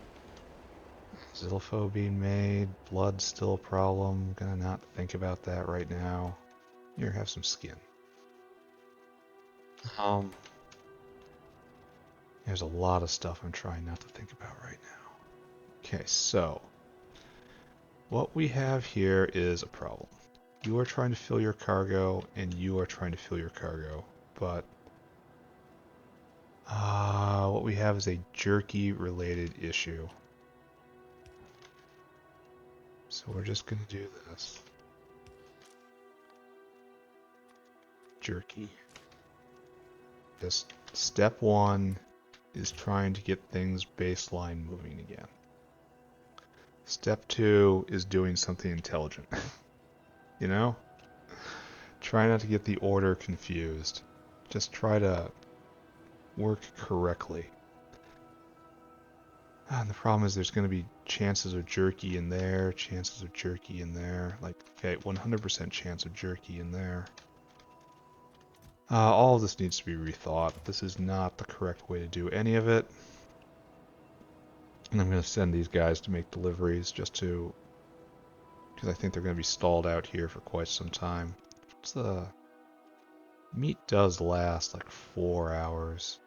Zilfo being made, blood still a problem. Gonna not think about that right now. Here, have some skin. There's a lot of stuff I'm trying not to think about right now. Okay, so what we have here is a problem. You are trying to fill your cargo, and you are trying to fill your cargo, but what we have is a jerky-related issue. So we're just going to do this. jerky. Just step one is trying to get things baseline moving again. Step two is doing something intelligent. You know? Try not to get the order confused. Just try to work correctly. And the problem is there's going to be chances of jerky in there, chances of jerky in there. Like, okay, 100% chance of jerky in there. All of this needs to be rethought. This is not the correct way to do any of it. And I'm going to send these guys to make deliveries just to... because I think they're going to be stalled out here for quite some time. What's the... meat does last like 4 hours.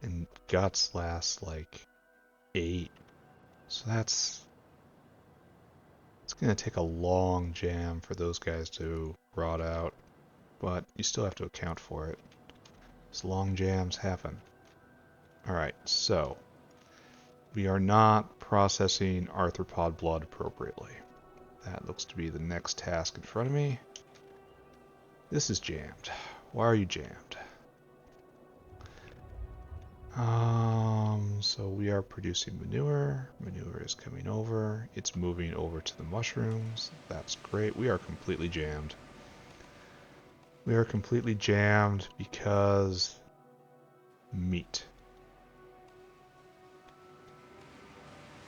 And guts last like 8. So that's... it's going to take a long jam for those guys to rot out. But you still have to account for it. These long jams happen. Alright, so... we are not processing arthropod blood appropriately. That looks to be the next task in front of me. This is jammed. Why are you jammed? So we are producing manure. Manure is coming over. It's moving over to the mushrooms. That's great. We are completely jammed. We are completely jammed because meat.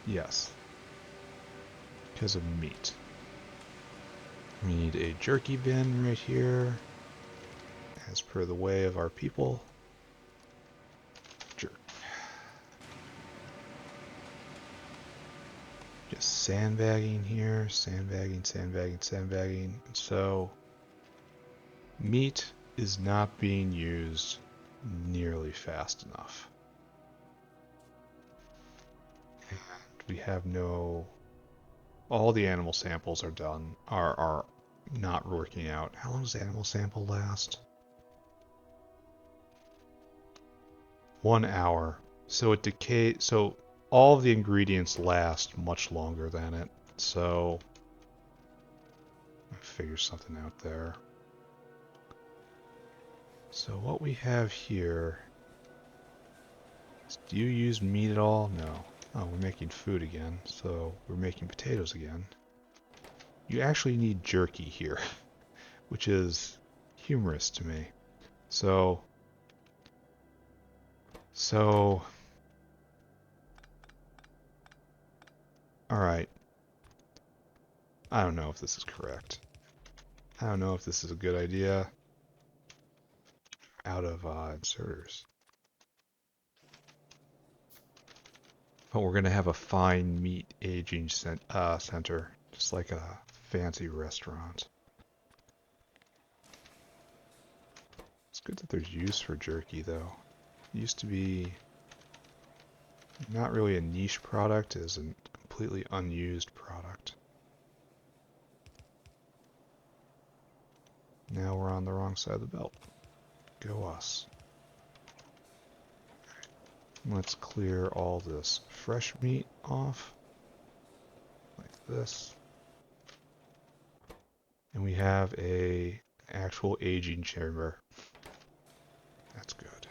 Yes. Because of meat. We need a jerky bin right here. As per the way of our people. Jerk. Just sandbagging here. Sandbagging, sandbagging, sandbagging. So, meat is not being used nearly fast enough. And we have no... all the animal samples are done, are not working out. How long does the animal sample last? 1 hour. So it decays, so all of the ingredients last much longer than it. So, I'll figure something out there. So what we have here is, do you use meat at all? No. Oh, we're making food again, so we're making potatoes again. You actually need jerky here, which is humorous to me. So, alright. I don't know if this is correct. I don't know if this is a good idea. Out of inserters. But we're going to have a fine meat aging center, just like a fancy restaurant. It's good that there's use for jerky, though. It used to be not really a niche product, it is a completely unused product. Now we're on the wrong side of the belt. Go us. Let's clear all this fresh meat off, like this. And we have an actual aging chamber. That's good.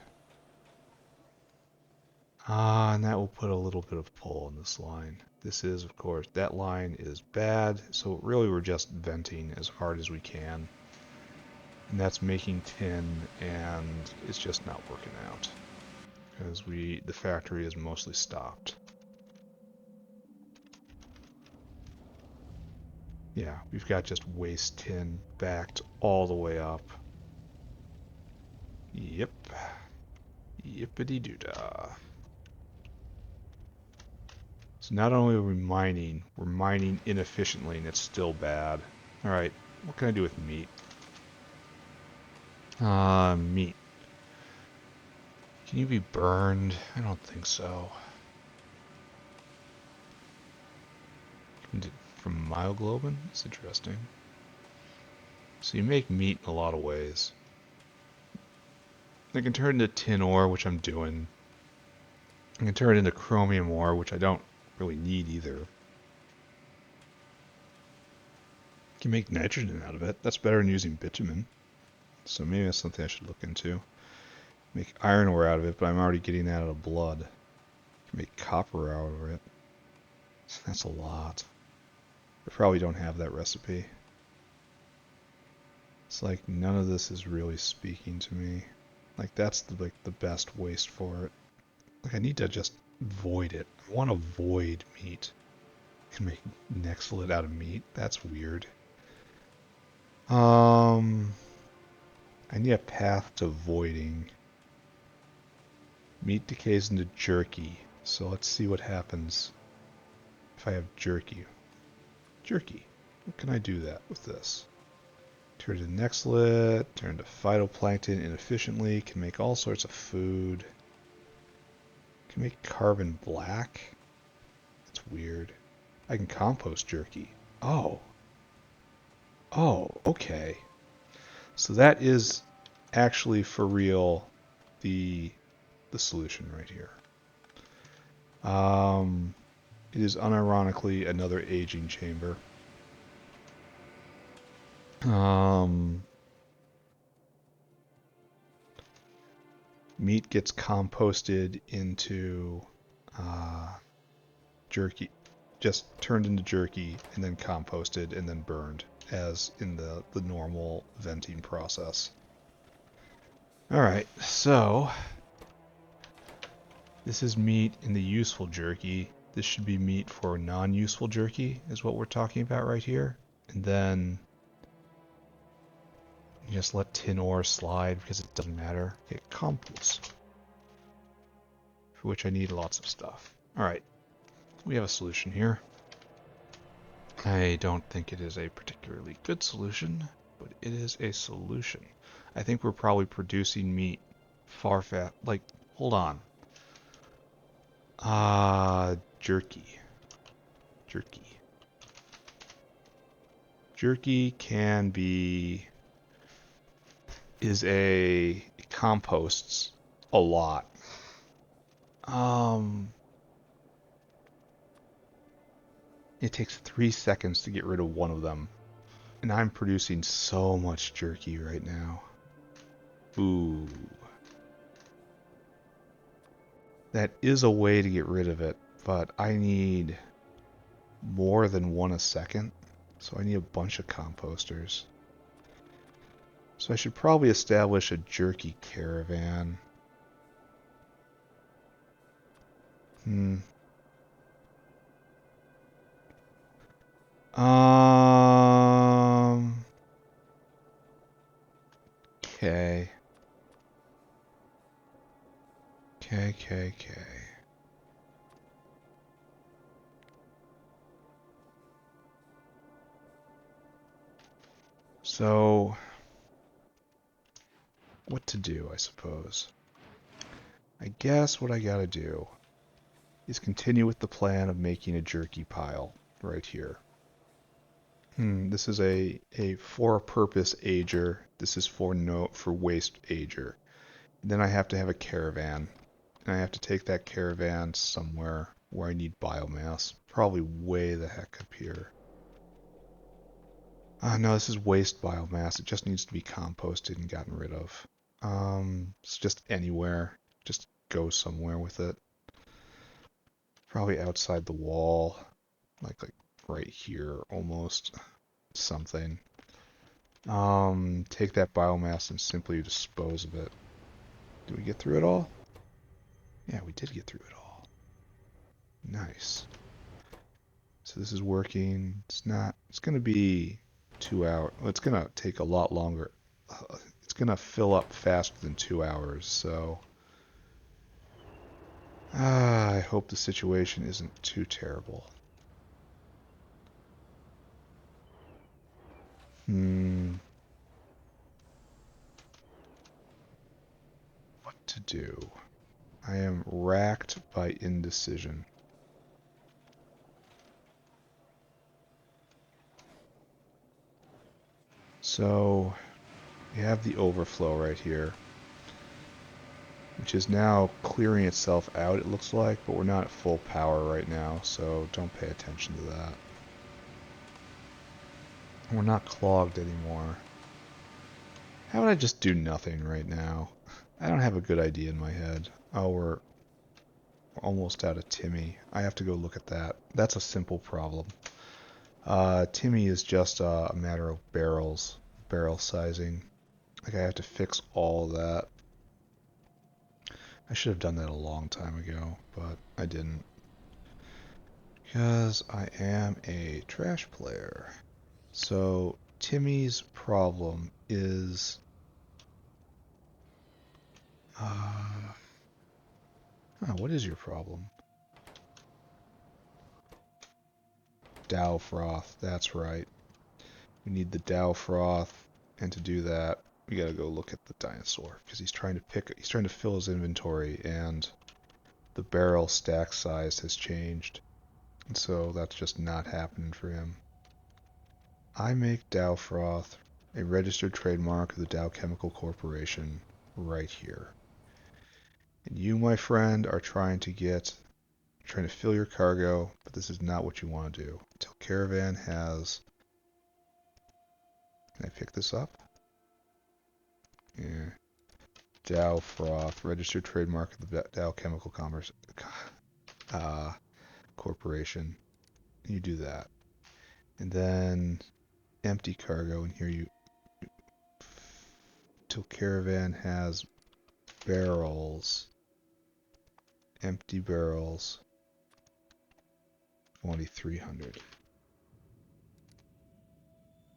And that will put a little bit of pull on this line. This is, of course, that line is bad, so really we're just venting as hard as we can. And that's making tin, and it's just not working out. Because the factory is mostly stopped. Yeah, we've got just waste tin backed all the way up. Yep. Yippity-doo-dah. So not only are we're mining inefficiently and it's still bad. Alright, what can I do with meat? Meat. Can you be burned? I don't think so. From myoglobin? That's interesting. So you make meat in a lot of ways. I can turn it into tin ore, which I'm doing. I can turn it into chromium ore, which I don't really need either. You can make nitrogen out of it. That's better than using bitumen. So maybe that's something I should look into. Make iron ore out of it, but I'm already getting that out of blood. Make copper out of it. That's a lot. I probably don't have that recipe. It's like none of this is really speaking to me. Like that's the best waste for it. Like I need to just void it. I want to void meat. And make Nextlet out of meat. That's weird. I need a path to voiding. Meat decays into jerky. So let's see what happens if I have jerky. Jerky. What can I do that with this? Turn to Nextlet, turn to phytoplankton inefficiently, can make all sorts of food. Can make carbon black. That's weird. I can compost jerky. Oh. Oh, okay. So that is actually for real the solution right here. It is unironically another aging chamber. Meat gets composted into jerky, just turned into jerky and then composted and then burned as in the normal venting process. Alright, so this is meat in the useful jerky. This should be meat for non-useful jerky is what we're talking about right here. And then you just let tin ore slide because it doesn't matter. Okay, compost. For which I need lots of stuff. Alright, we have a solution here. I don't think it is a particularly good solution, but it is a solution. I think we're probably producing meat far fast. Like, hold on. Jerky. Jerky. Jerky can be... it composts a lot. It takes 3 seconds to get rid of one of them. And I'm producing so much jerky right now. Ooh. That is a way to get rid of it, but I need more than one a second. So I need a bunch of composters. So I should probably establish a jerky caravan. Okay. Okay. So, what to do, I suppose. I guess what I gotta do is continue with the plan of making a jerky pile right here. This is a for-purpose ager. This is for waste ager. Then I have to have a caravan. And I have to take that caravan somewhere where I need biomass. Probably way the heck up here. No, this is waste biomass. It just needs to be composted and gotten rid of. It's just anywhere. Just go somewhere with it. Probably outside the wall. Like right here almost. Something. Take that biomass and simply dispose of it. Did we get through it all? Yeah, we did get through it all. Nice. So this is working. It's going to be 2 hours. Well, it's going to take a lot longer. It's going to fill up faster than 2 hours, so... I hope the situation isn't too terrible. What to do? I am racked by indecision. So, we have the overflow right here, which is now clearing itself out, it looks like, but we're not at full power right now, so don't pay attention to that. We're not clogged anymore. How would I just do nothing right now? I don't have a good idea in my head. Oh, we're almost out of Timmy. I have to go look at that. That's a simple problem. Timmy is just a matter of barrels, barrel sizing. Like I have to fix all of that. I should have done that a long time ago, but I didn't. Because I am a trash player. So Timmy's problem is what is your problem? Dow froth, that's right. We need the Dow froth, and to do that, we gotta go look at the dinosaur because he's trying to fill his inventory, and the barrel stack size has changed, and so that's just not happening for him. I make Dow froth a registered trademark of the Dow Chemical Corporation right here, and you, my friend, are trying to fill your cargo, but this is not what you want to do. Until Caravan has. Can I pick this up? Yeah. Dow Froth, registered trademark of the Dow Chemical Commerce Corporation. You do that. And then empty cargo, and here you. Till Caravan has barrels. Empty barrels. 2,300.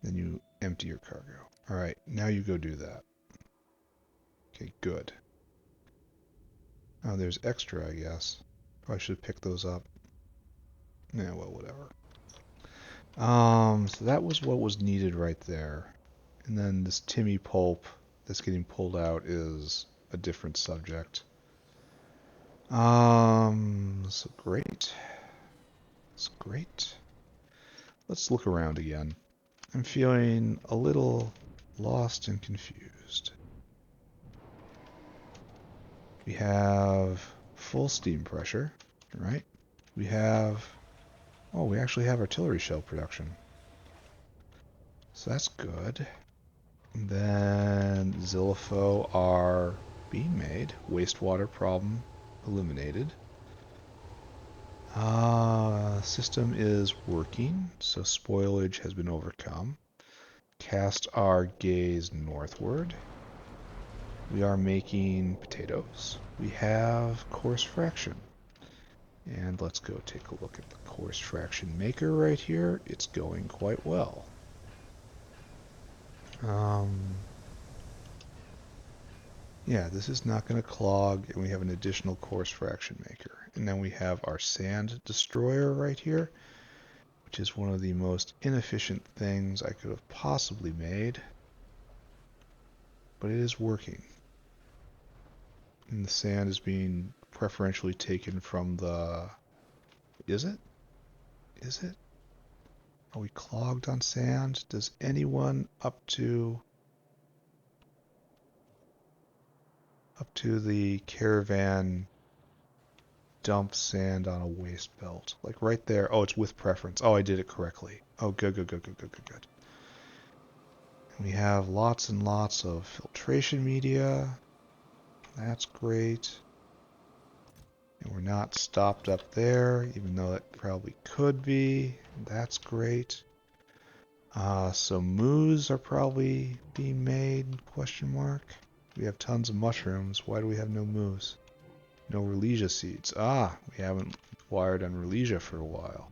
Then you empty your cargo. Alright, now you go do that. Okay, good. Oh, there's extra, I guess. Probably should pick those up. Yeah, well, whatever. So that was what was needed right there. And then this Timmy pulp that's getting pulled out is a different subject. So great. It's great. Let's look around again. I'm feeling a little lost and confused. We have full steam pressure, right? We actually have artillery shell production. So that's good. And then Zillifo are being made. Wastewater problem eliminated. System is working, so spoilage has been overcome. Cast our gaze northward. We are making potatoes. We have coarse fraction. And let's go take a look at the coarse fraction maker right here. It's going quite well. Yeah, this is not going to clog, and we have an additional coarse fraction maker. And then we have our sand destroyer right here, which is one of the most inefficient things I could have possibly made. But it is working. And the sand is being preferentially taken from the... Is it? Is it? Are we clogged on sand? Does anyone up to the caravan dump sand on a waste belt? Like right there. Oh, it's with preference. Oh, I did it correctly. Oh, good, good, good, good, good, good, good. And we have lots and lots of filtration media. That's great. And we're not stopped up there, even though it probably could be. That's great. So moos are probably being made, question mark. We have tons of mushrooms. Why do we have no moos? No Relesia seeds. We haven't wired on Relesia for a while.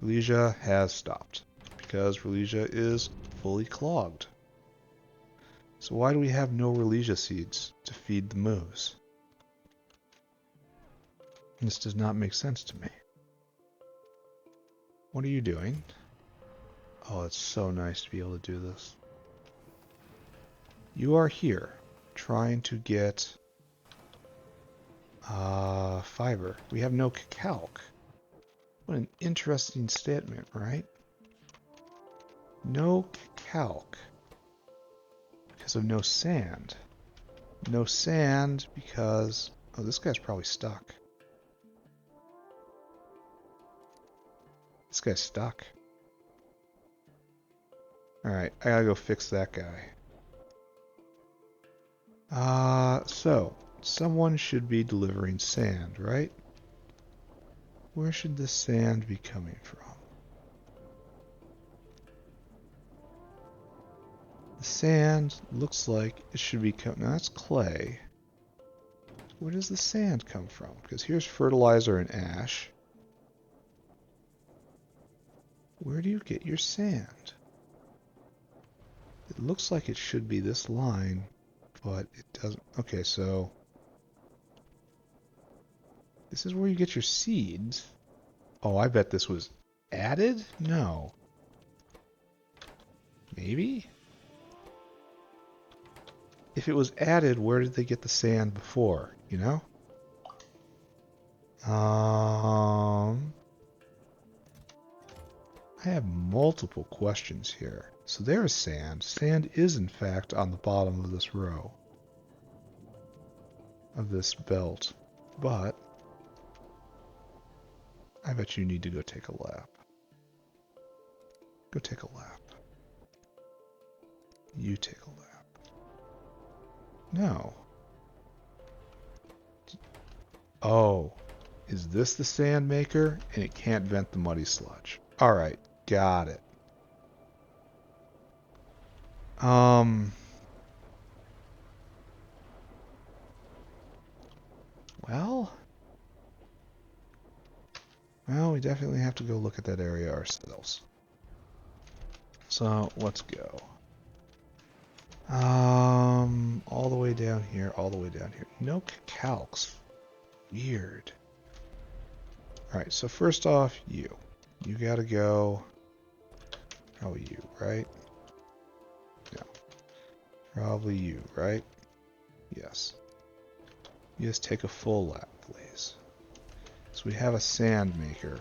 Relesia has stopped because Relesia is fully clogged. So why do we have no Relesia seeds to feed the moos? This does not make sense to me. What are you doing? Oh, it's so nice to be able to do this. You are here trying to get fiber. We have no calc. What an interesting statement, right? No calc because of no sand. No sand because... Oh, this guy's probably stuck. This guy's stuck. Alright, I gotta go fix that guy. So someone should be delivering sand, right? Where should the sand be coming from? The sand looks like it should be coming. Now that's clay. Where does the sand come from? Because here's fertilizer and ash. Where do you get your sand? It looks like it should be this line, but it doesn't. Okay, so this is where you get your seeds. Oh, I bet this was added? No. Maybe? If it was added, where did they get the sand before? You know? I have multiple questions here. So there's sand. Sand is, in fact, on the bottom of this row. Of this belt. But I bet you need to go take a lap. Go take a lap. You take a lap. No. Oh. Is this the sand maker? And it can't vent the muddy sludge. Alright. Got it. Well, we definitely have to go look at that area ourselves. So, let's go. All the way down here, all the way down here. No calcs. Weird. Alright, so first off, you. You gotta go... Probably you, right? No. Probably you, right? Yes. You just take a full lap, please. So we have a sand maker,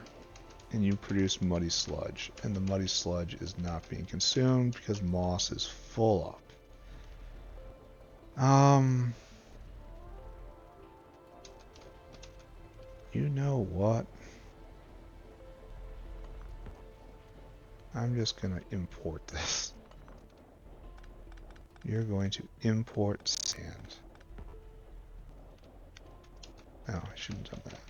and you produce muddy sludge, and the muddy sludge is not being consumed because moss is full up. You know what? I'm just gonna import this. You're going to import sand. Oh, I shouldn't have done that.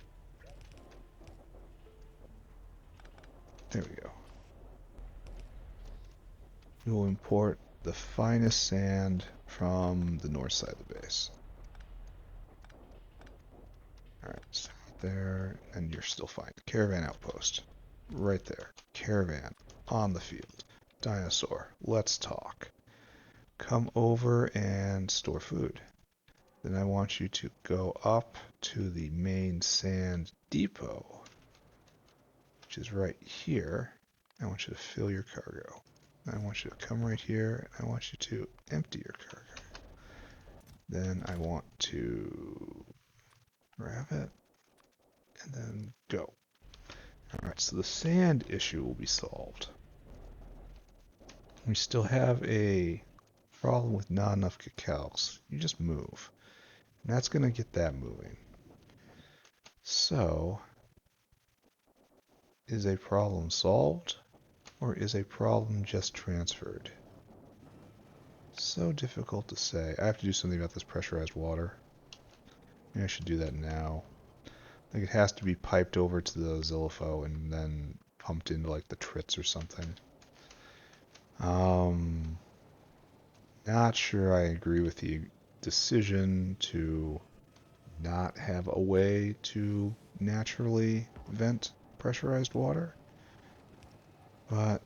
There we go. We will import the finest sand from the north side of the base. Alright, so there, and you're still fine. Caravan outpost. Right there. Caravan. On the field. Dinosaur. Let's talk. Come over and store food. Then I want you to go up to the main sand depot, which is right here. I want you to fill your cargo. I want you to come right here, and I want you to empty your cargo. Then I want to grab it, and then go. Alright, so the sand issue will be solved. We still have a problem with not enough cacalcs. You just move. And that's going to get that moving. So, is a problem solved? Or is a problem just transferred? So difficult to say. I have to do something about this pressurized water. Maybe I should do that now. Like it has to be piped over to the Zilipho and then pumped into like the trits or something. Not sure I agree with the decision to not have a way to naturally vent pressurized water. But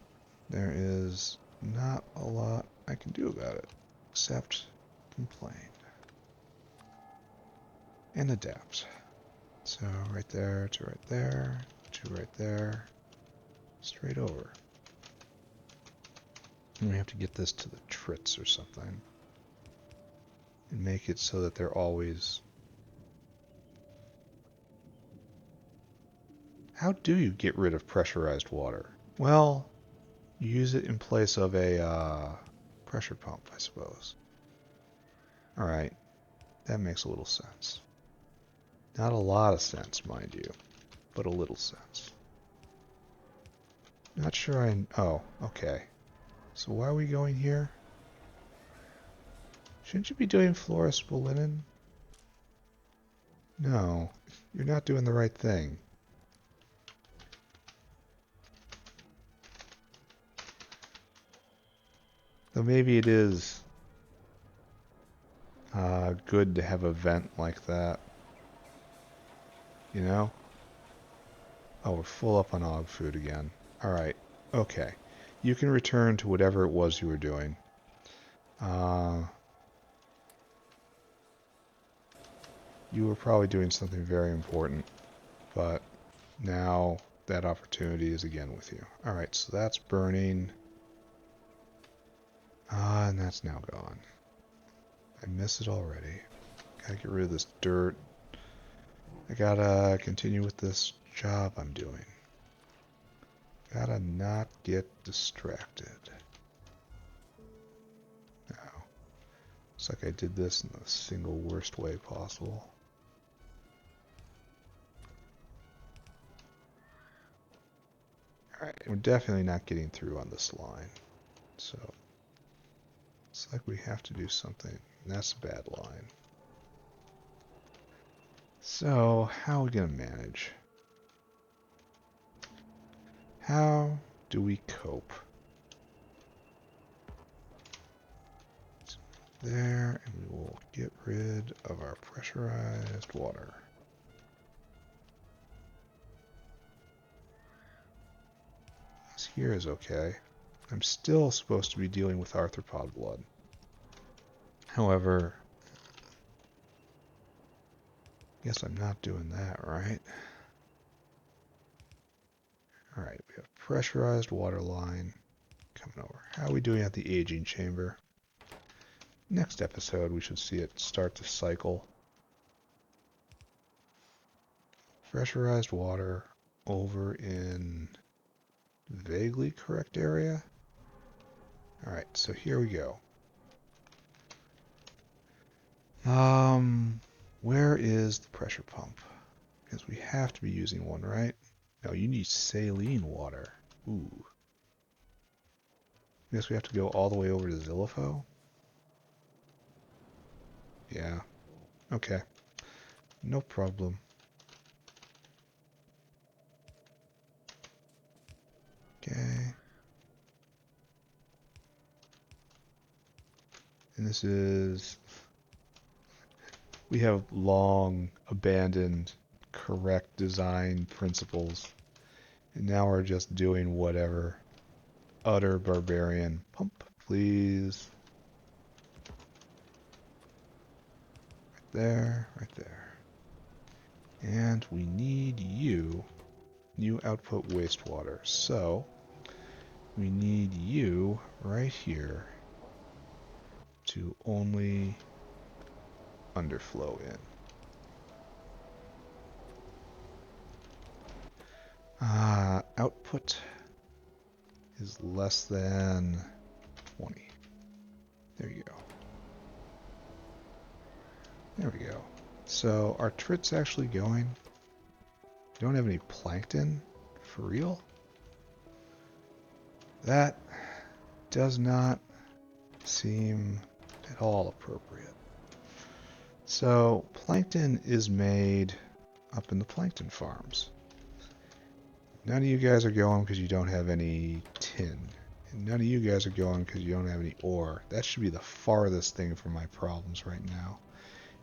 there is not a lot I can do about it, except complain. And adapt. So right there to right there, to right there, straight over. And we have to get this to the trits or something. And make it so that they're always... How do you get rid of pressurized water? Well, you use it in place of a pressure pump, I suppose. Alright, that makes a little sense. Not a lot of sense, mind you, but a little sense. Not sure I... Oh, okay. So why are we going here? Shouldn't you be doing flora spolinen? No, you're not doing the right thing. Though maybe it is good to have a vent like that. You know? Oh, we're full up on og food again. Alright, okay. You can return to whatever it was you were doing. You were probably doing something very important, but now that opportunity is again with you. Alright, so that's burning. And that's now gone. I miss it already. Gotta get rid of this dirt. I gotta continue with this job I'm doing. Gotta not get distracted. Now, looks like I did this in the single worst way possible. Alright, we're definitely not getting through on this line. So, it's like we have to do something. And that's a bad line. So, how are we going to manage? How do we cope? There, and we will get rid of our pressurized water. This here is okay. I'm still supposed to be dealing with arthropod blood. However, guess I'm not doing that, right? Alright, we have pressurized water line coming over. How are we doing at the aging chamber? Next episode, we should see it start to cycle. Pressurized water over in vaguely correct area. Alright, so here we go. Where is the pressure pump? Because we have to be using one, right? No, you need saline water. Ooh. I guess we have to go all the way over to Zilipho? Yeah. Okay. No problem. Okay. And this is... We have long abandoned correct design principles. And now we're just doing whatever. Utter barbarian. Pump, please. Right there, right there. And we need you. New output wastewater. So, we need you right here to only underflow in. Output is less than 20. There you go. There we go. So our trit's actually going. Don't have any plankton? For real? That does not seem at all appropriate. So plankton is made up in the plankton farms. None of you guys are going because you don't have any tin. And none of you guys are going because you don't have any ore. That should be the farthest thing from my problems right now.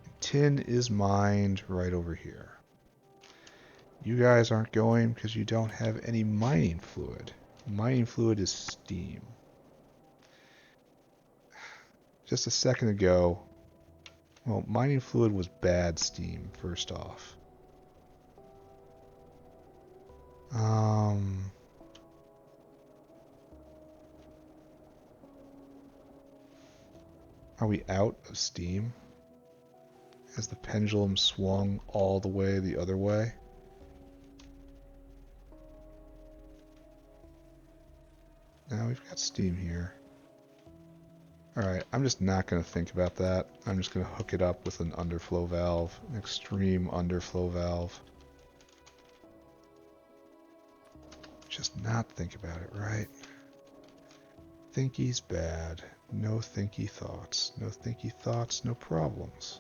And tin is mined right over here. You guys aren't going because you don't have any mining fluid. Mining fluid is steam. Just a second ago, well, mining fluid was bad steam, first off. Are we out of steam? Has the pendulum swung all the way the other way? Now we've got steam here. Alright, I'm just not going to think about that. I'm just going to hook it up with an underflow valve, an extreme underflow valve. Just not think about it, right? Thinky's bad. No thinky thoughts. No thinky thoughts, no problems.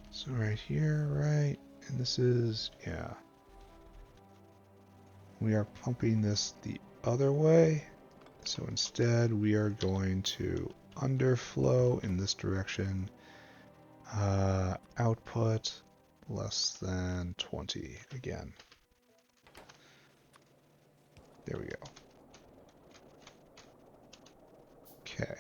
So right here, right? And this is, yeah. We are pumping this the other way. So instead, we are going to underflow in this direction. Output less than 20 again. There we go. Okay.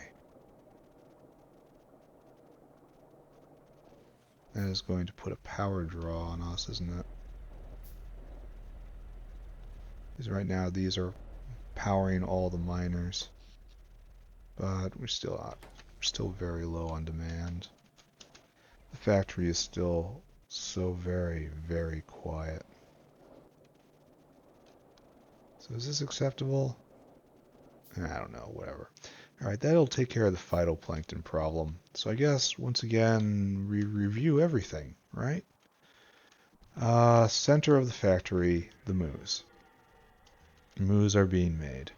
That is going to put a power draw on us, isn't it? Because right now these are powering all the miners. But we're still very low on demand. The factory is still so very, very quiet. So is this acceptable? I don't know, whatever. Alright, that'll take care of the phytoplankton problem. So I guess, once again, we review everything, right? Center of the factory, the moose. Moose are being made.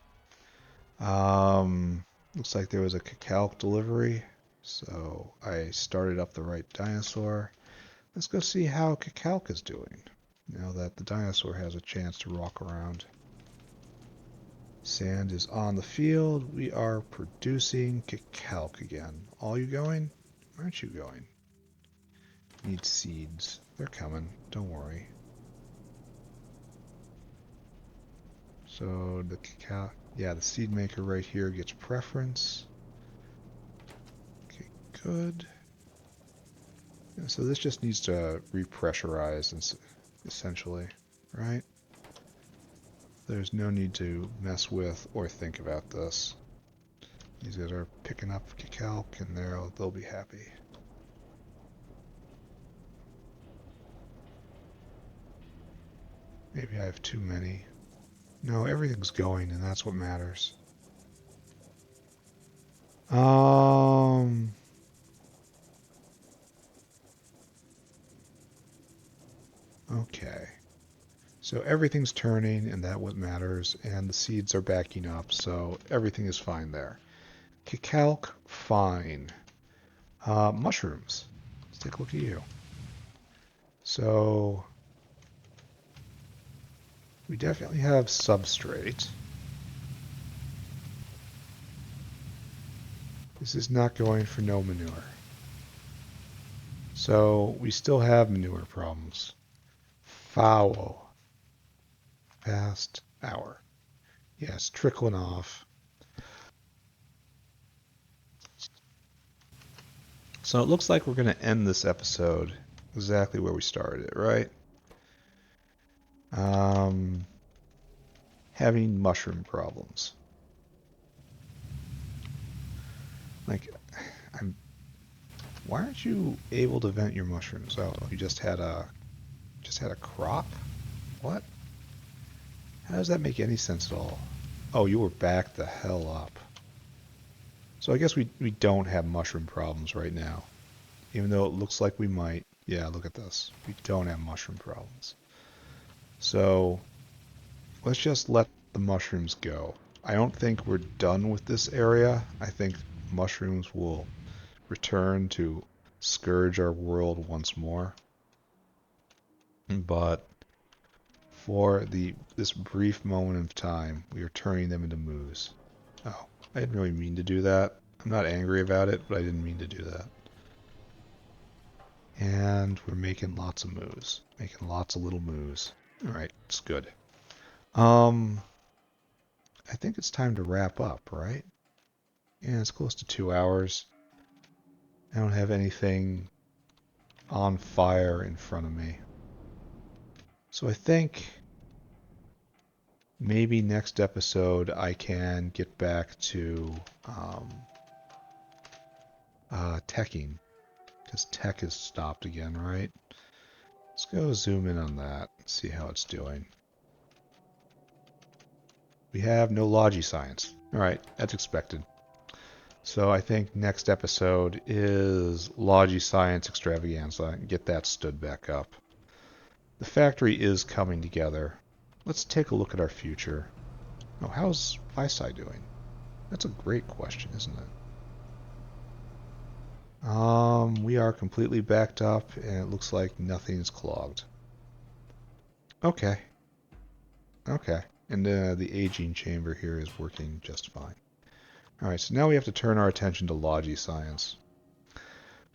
Looks like there was a cacao delivery, so I started up the right dinosaur. Let's go see how Cacalc is doing, now that the dinosaur has a chance to walk around. Sand is on the field. We are producing Cacalc again. All you going? Aren't you going? Need seeds. They're coming. Don't worry. So the cacao, yeah, the seed maker right here gets preference. Okay, good. Yeah, so this just needs to repressurize, essentially, right? There's no need to mess with or think about this. These guys are picking up cacao, and they'll be happy. Maybe I have too many. No, everything's going, and that's what matters. Okay. So everything's turning, and that's what matters, and the seeds are backing up, so everything is fine there. Cacalc, fine. Mushrooms. Let's take a look at you. So we definitely have substrate. This is not going for no manure. So we still have manure problems. Foul. Past hour. Yes, trickling off. So it looks like we're going to end this episode exactly where we started it, right? Having mushroom problems. Like, why aren't you able to vent your mushrooms? Oh, you just had a crop? What? How does that make any sense at all? Oh, you were backed the hell up. So I guess we don't have mushroom problems right now. Even though it looks like we might. Yeah, look at this. We don't have mushroom problems. So let's just let the mushrooms go. I don't think we're done with this area. I think mushrooms will return to scourge our world once more. But for this brief moment of time, we are turning them into moos. Oh, I didn't really mean to do that. I'm not angry about it, but I didn't mean to do that. And we're making lots of moos. Making lots of little moos. Alright, it's good. I think it's time to wrap up, right? Yeah, it's close to 2 hours. I don't have anything on fire in front of me. So I think maybe next episode I can get back to teching. Because tech has stopped again, right? Let's go zoom in on that and see how it's doing. We have no logi science. Alright, that's expected. So I think next episode is Logi Science Extravaganza and get that stood back up. The factory is coming together. let's take a look at our future. Oh, how's ISI doing? That's a great question, isn't it? We are completely backed up, and it looks like nothing's clogged. Okay. Okay. And the aging chamber here is working just fine. Alright, so now we have to turn our attention to Logi Science.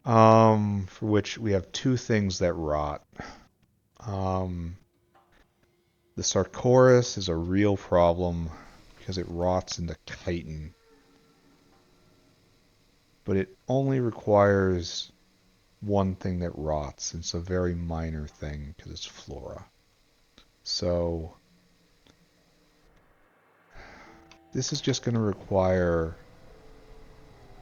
For which we have two things that rot. The Sarcoris is a real problem because it rots into chitin. But it only requires one thing that rots. It's a very minor thing because it's flora. So this is just going to require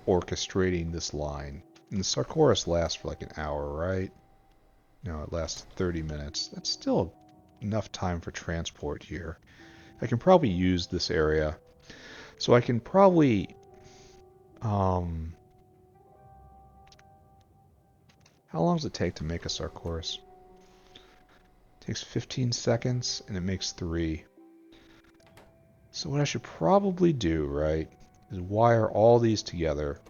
orchestrating this line. And the Sarcoris lasts for like an hour, right? No, it lasts 30 minutes. That's still enough time for transport here. I can probably use this area. So I can probably... how long does it take to make a Sarcoris? It takes 15 seconds, and it makes 3. So what I should probably do, right, is wire all these together.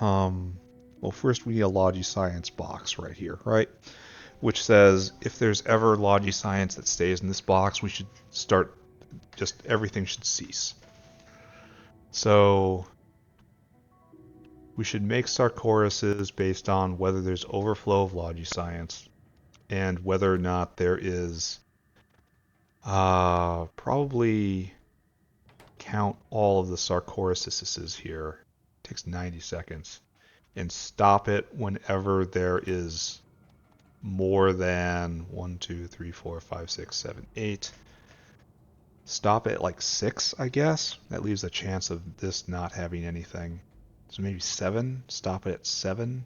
Well, first we need a Logi Science box right here, right? Which says if there's ever Logi Science that stays in this box, we should start, just everything should cease. So we should make Sarcorises based on whether there's overflow of Logi Science and whether or not there is probably count all of the Sarcorises here. It takes 90 seconds. And stop it whenever there is more than 1, 2, 3, 4, 5, 6, 7, 8. Stop at like 6, I guess. That leaves a chance of this not having anything. So maybe 7. Stop it at 7.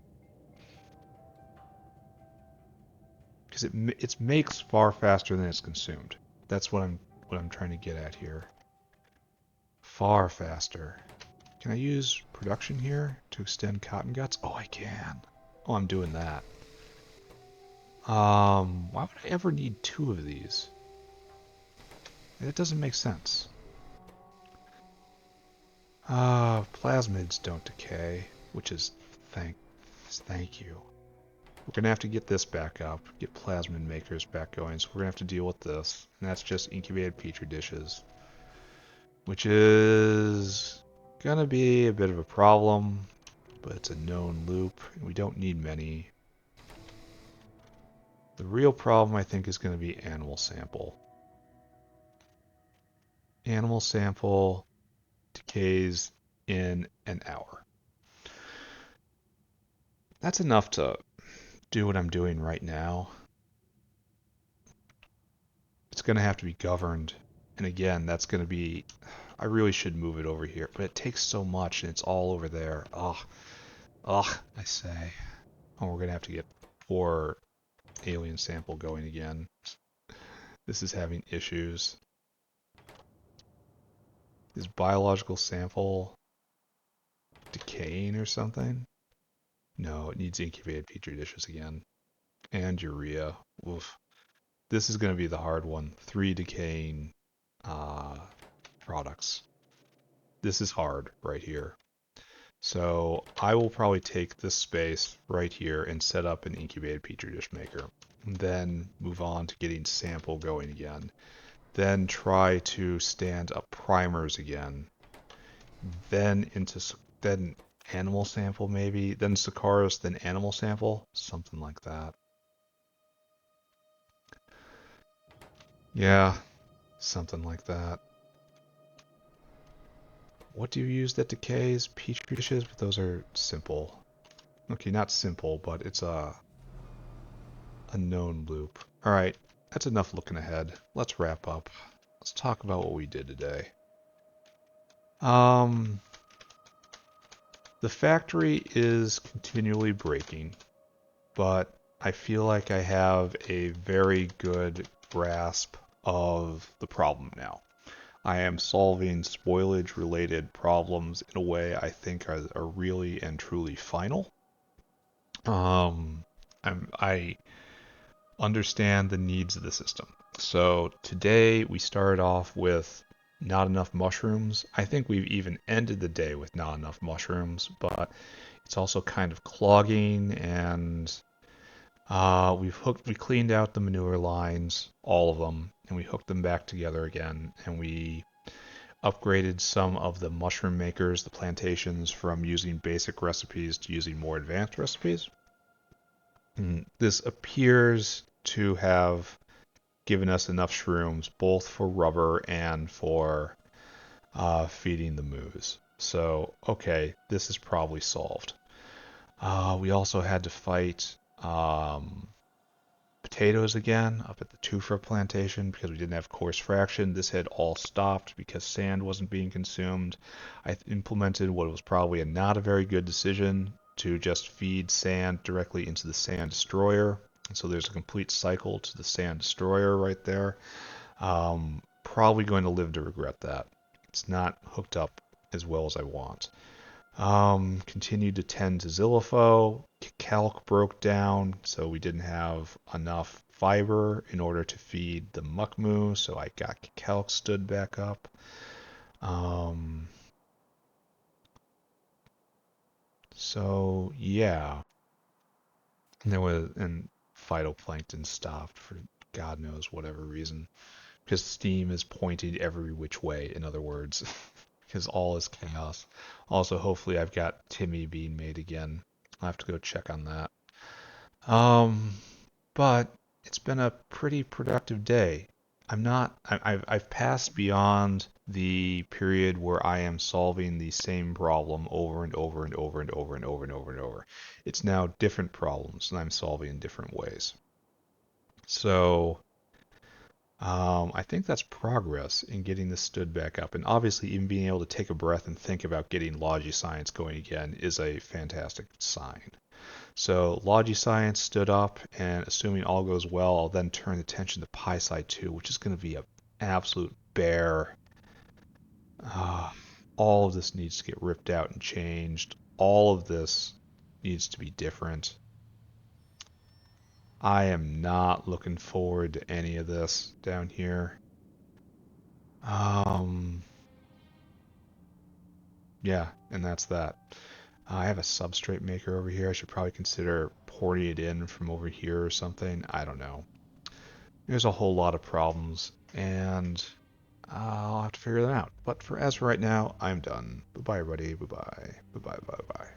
Because it makes far faster than it's consumed. That's what I'm trying to get at here. Far faster. Can I use production here to extend cotton guts? Oh, I can. Oh, I'm doing that. Why would I ever need 2 of these? It doesn't make sense. Plasmids don't decay, which is thank you. We're gonna have to get this back up, get plasmid makers back going, so we're gonna have to deal with this. And that's just incubated petri dishes, which is gonna be a bit of a problem, but it's a known loop, and we don't need many. The real problem, I think, is gonna be animal sample. Animal sample decays in an hour. That's enough to do what I'm doing right now. It's going to have to be governed. And again, that's going to be... I really should move it over here. But it takes so much, and it's all over there. Ugh. Ugh, I say. Oh, we're going to have to get poor alien sample going again. This is having issues. Is biological sample decaying or something? No, it needs incubated petri dishes again. And urea. Oof. This is going to be the hard one. 3 decaying products. This is hard right here. So I will probably take this space right here and set up an incubated petri dish maker. Then move on to getting sample going again. Then try to stand up primers again. Then animal sample maybe. Then Saccharus, then animal sample. Something like that. Yeah, something like that. What do you use that decays? Petri dishes, but those are simple. Okay, not simple, but it's a known loop. Alright, that's enough looking ahead. Let's wrap up. Let's talk about what we did today. The factory is continually breaking, but I feel like I have a very good grasp of the problem now. I am solving spoilage related problems in a way I think are really and truly final. I understand the needs of the system. So today we started off with not enough mushrooms. I think we've even ended the day with not enough mushrooms, but it's also kind of clogging, and we cleaned out the manure lines, all of them, and we hooked them back together again, and we upgraded some of the mushroom makers, the plantations, from using basic recipes to using more advanced recipes. And this appears to have given us enough shrooms, both for rubber and for feeding the moose. So, okay, this is probably solved. We also had to fight potatoes again up at the Tufa plantation because we didn't have coarse fraction. This had all stopped because sand wasn't being consumed. I implemented what was probably not a very good decision to just feed sand directly into the sand destroyer. So there's a complete cycle to the sand destroyer right there. Probably going to live to regret that. It's not hooked up as well as I want. Continued to tend to Zillifo. Calc broke down, so we didn't have enough fiber in order to feed the muckmoo, so I got Calc stood back up. So yeah, and phytoplankton stopped for God knows whatever reason, because Steam is pointed every which way. In other words, because all is chaos. Also, hopefully, I've got Timmy being made again. I'll have to go check on that. Um, but it's been a pretty productive day. I'm not. I've passed beyond the period where I am solving the same problem over and over and over and over and over and over and over. It's now different problems, and I'm solving in different ways. So I think that's progress in getting this stood back up. And obviously, even being able to take a breath and think about getting Logi Science going again is a fantastic sign. So Logi Science stood up, and assuming all goes well, I'll then turn attention to PySci 2, which is going to be an absolute bear. Uh, all of this needs to get ripped out and changed. All of this needs to be different. I am not looking forward to any of this down here. Um, yeah, and that's that. I have a substrate maker over here. I should probably consider porting it in from over here or something. I don't know. There's a whole lot of problems, and I'll have to figure them out. But as for right now, I'm done. Bye bye, everybody. Bye bye. Bye bye. Bye bye.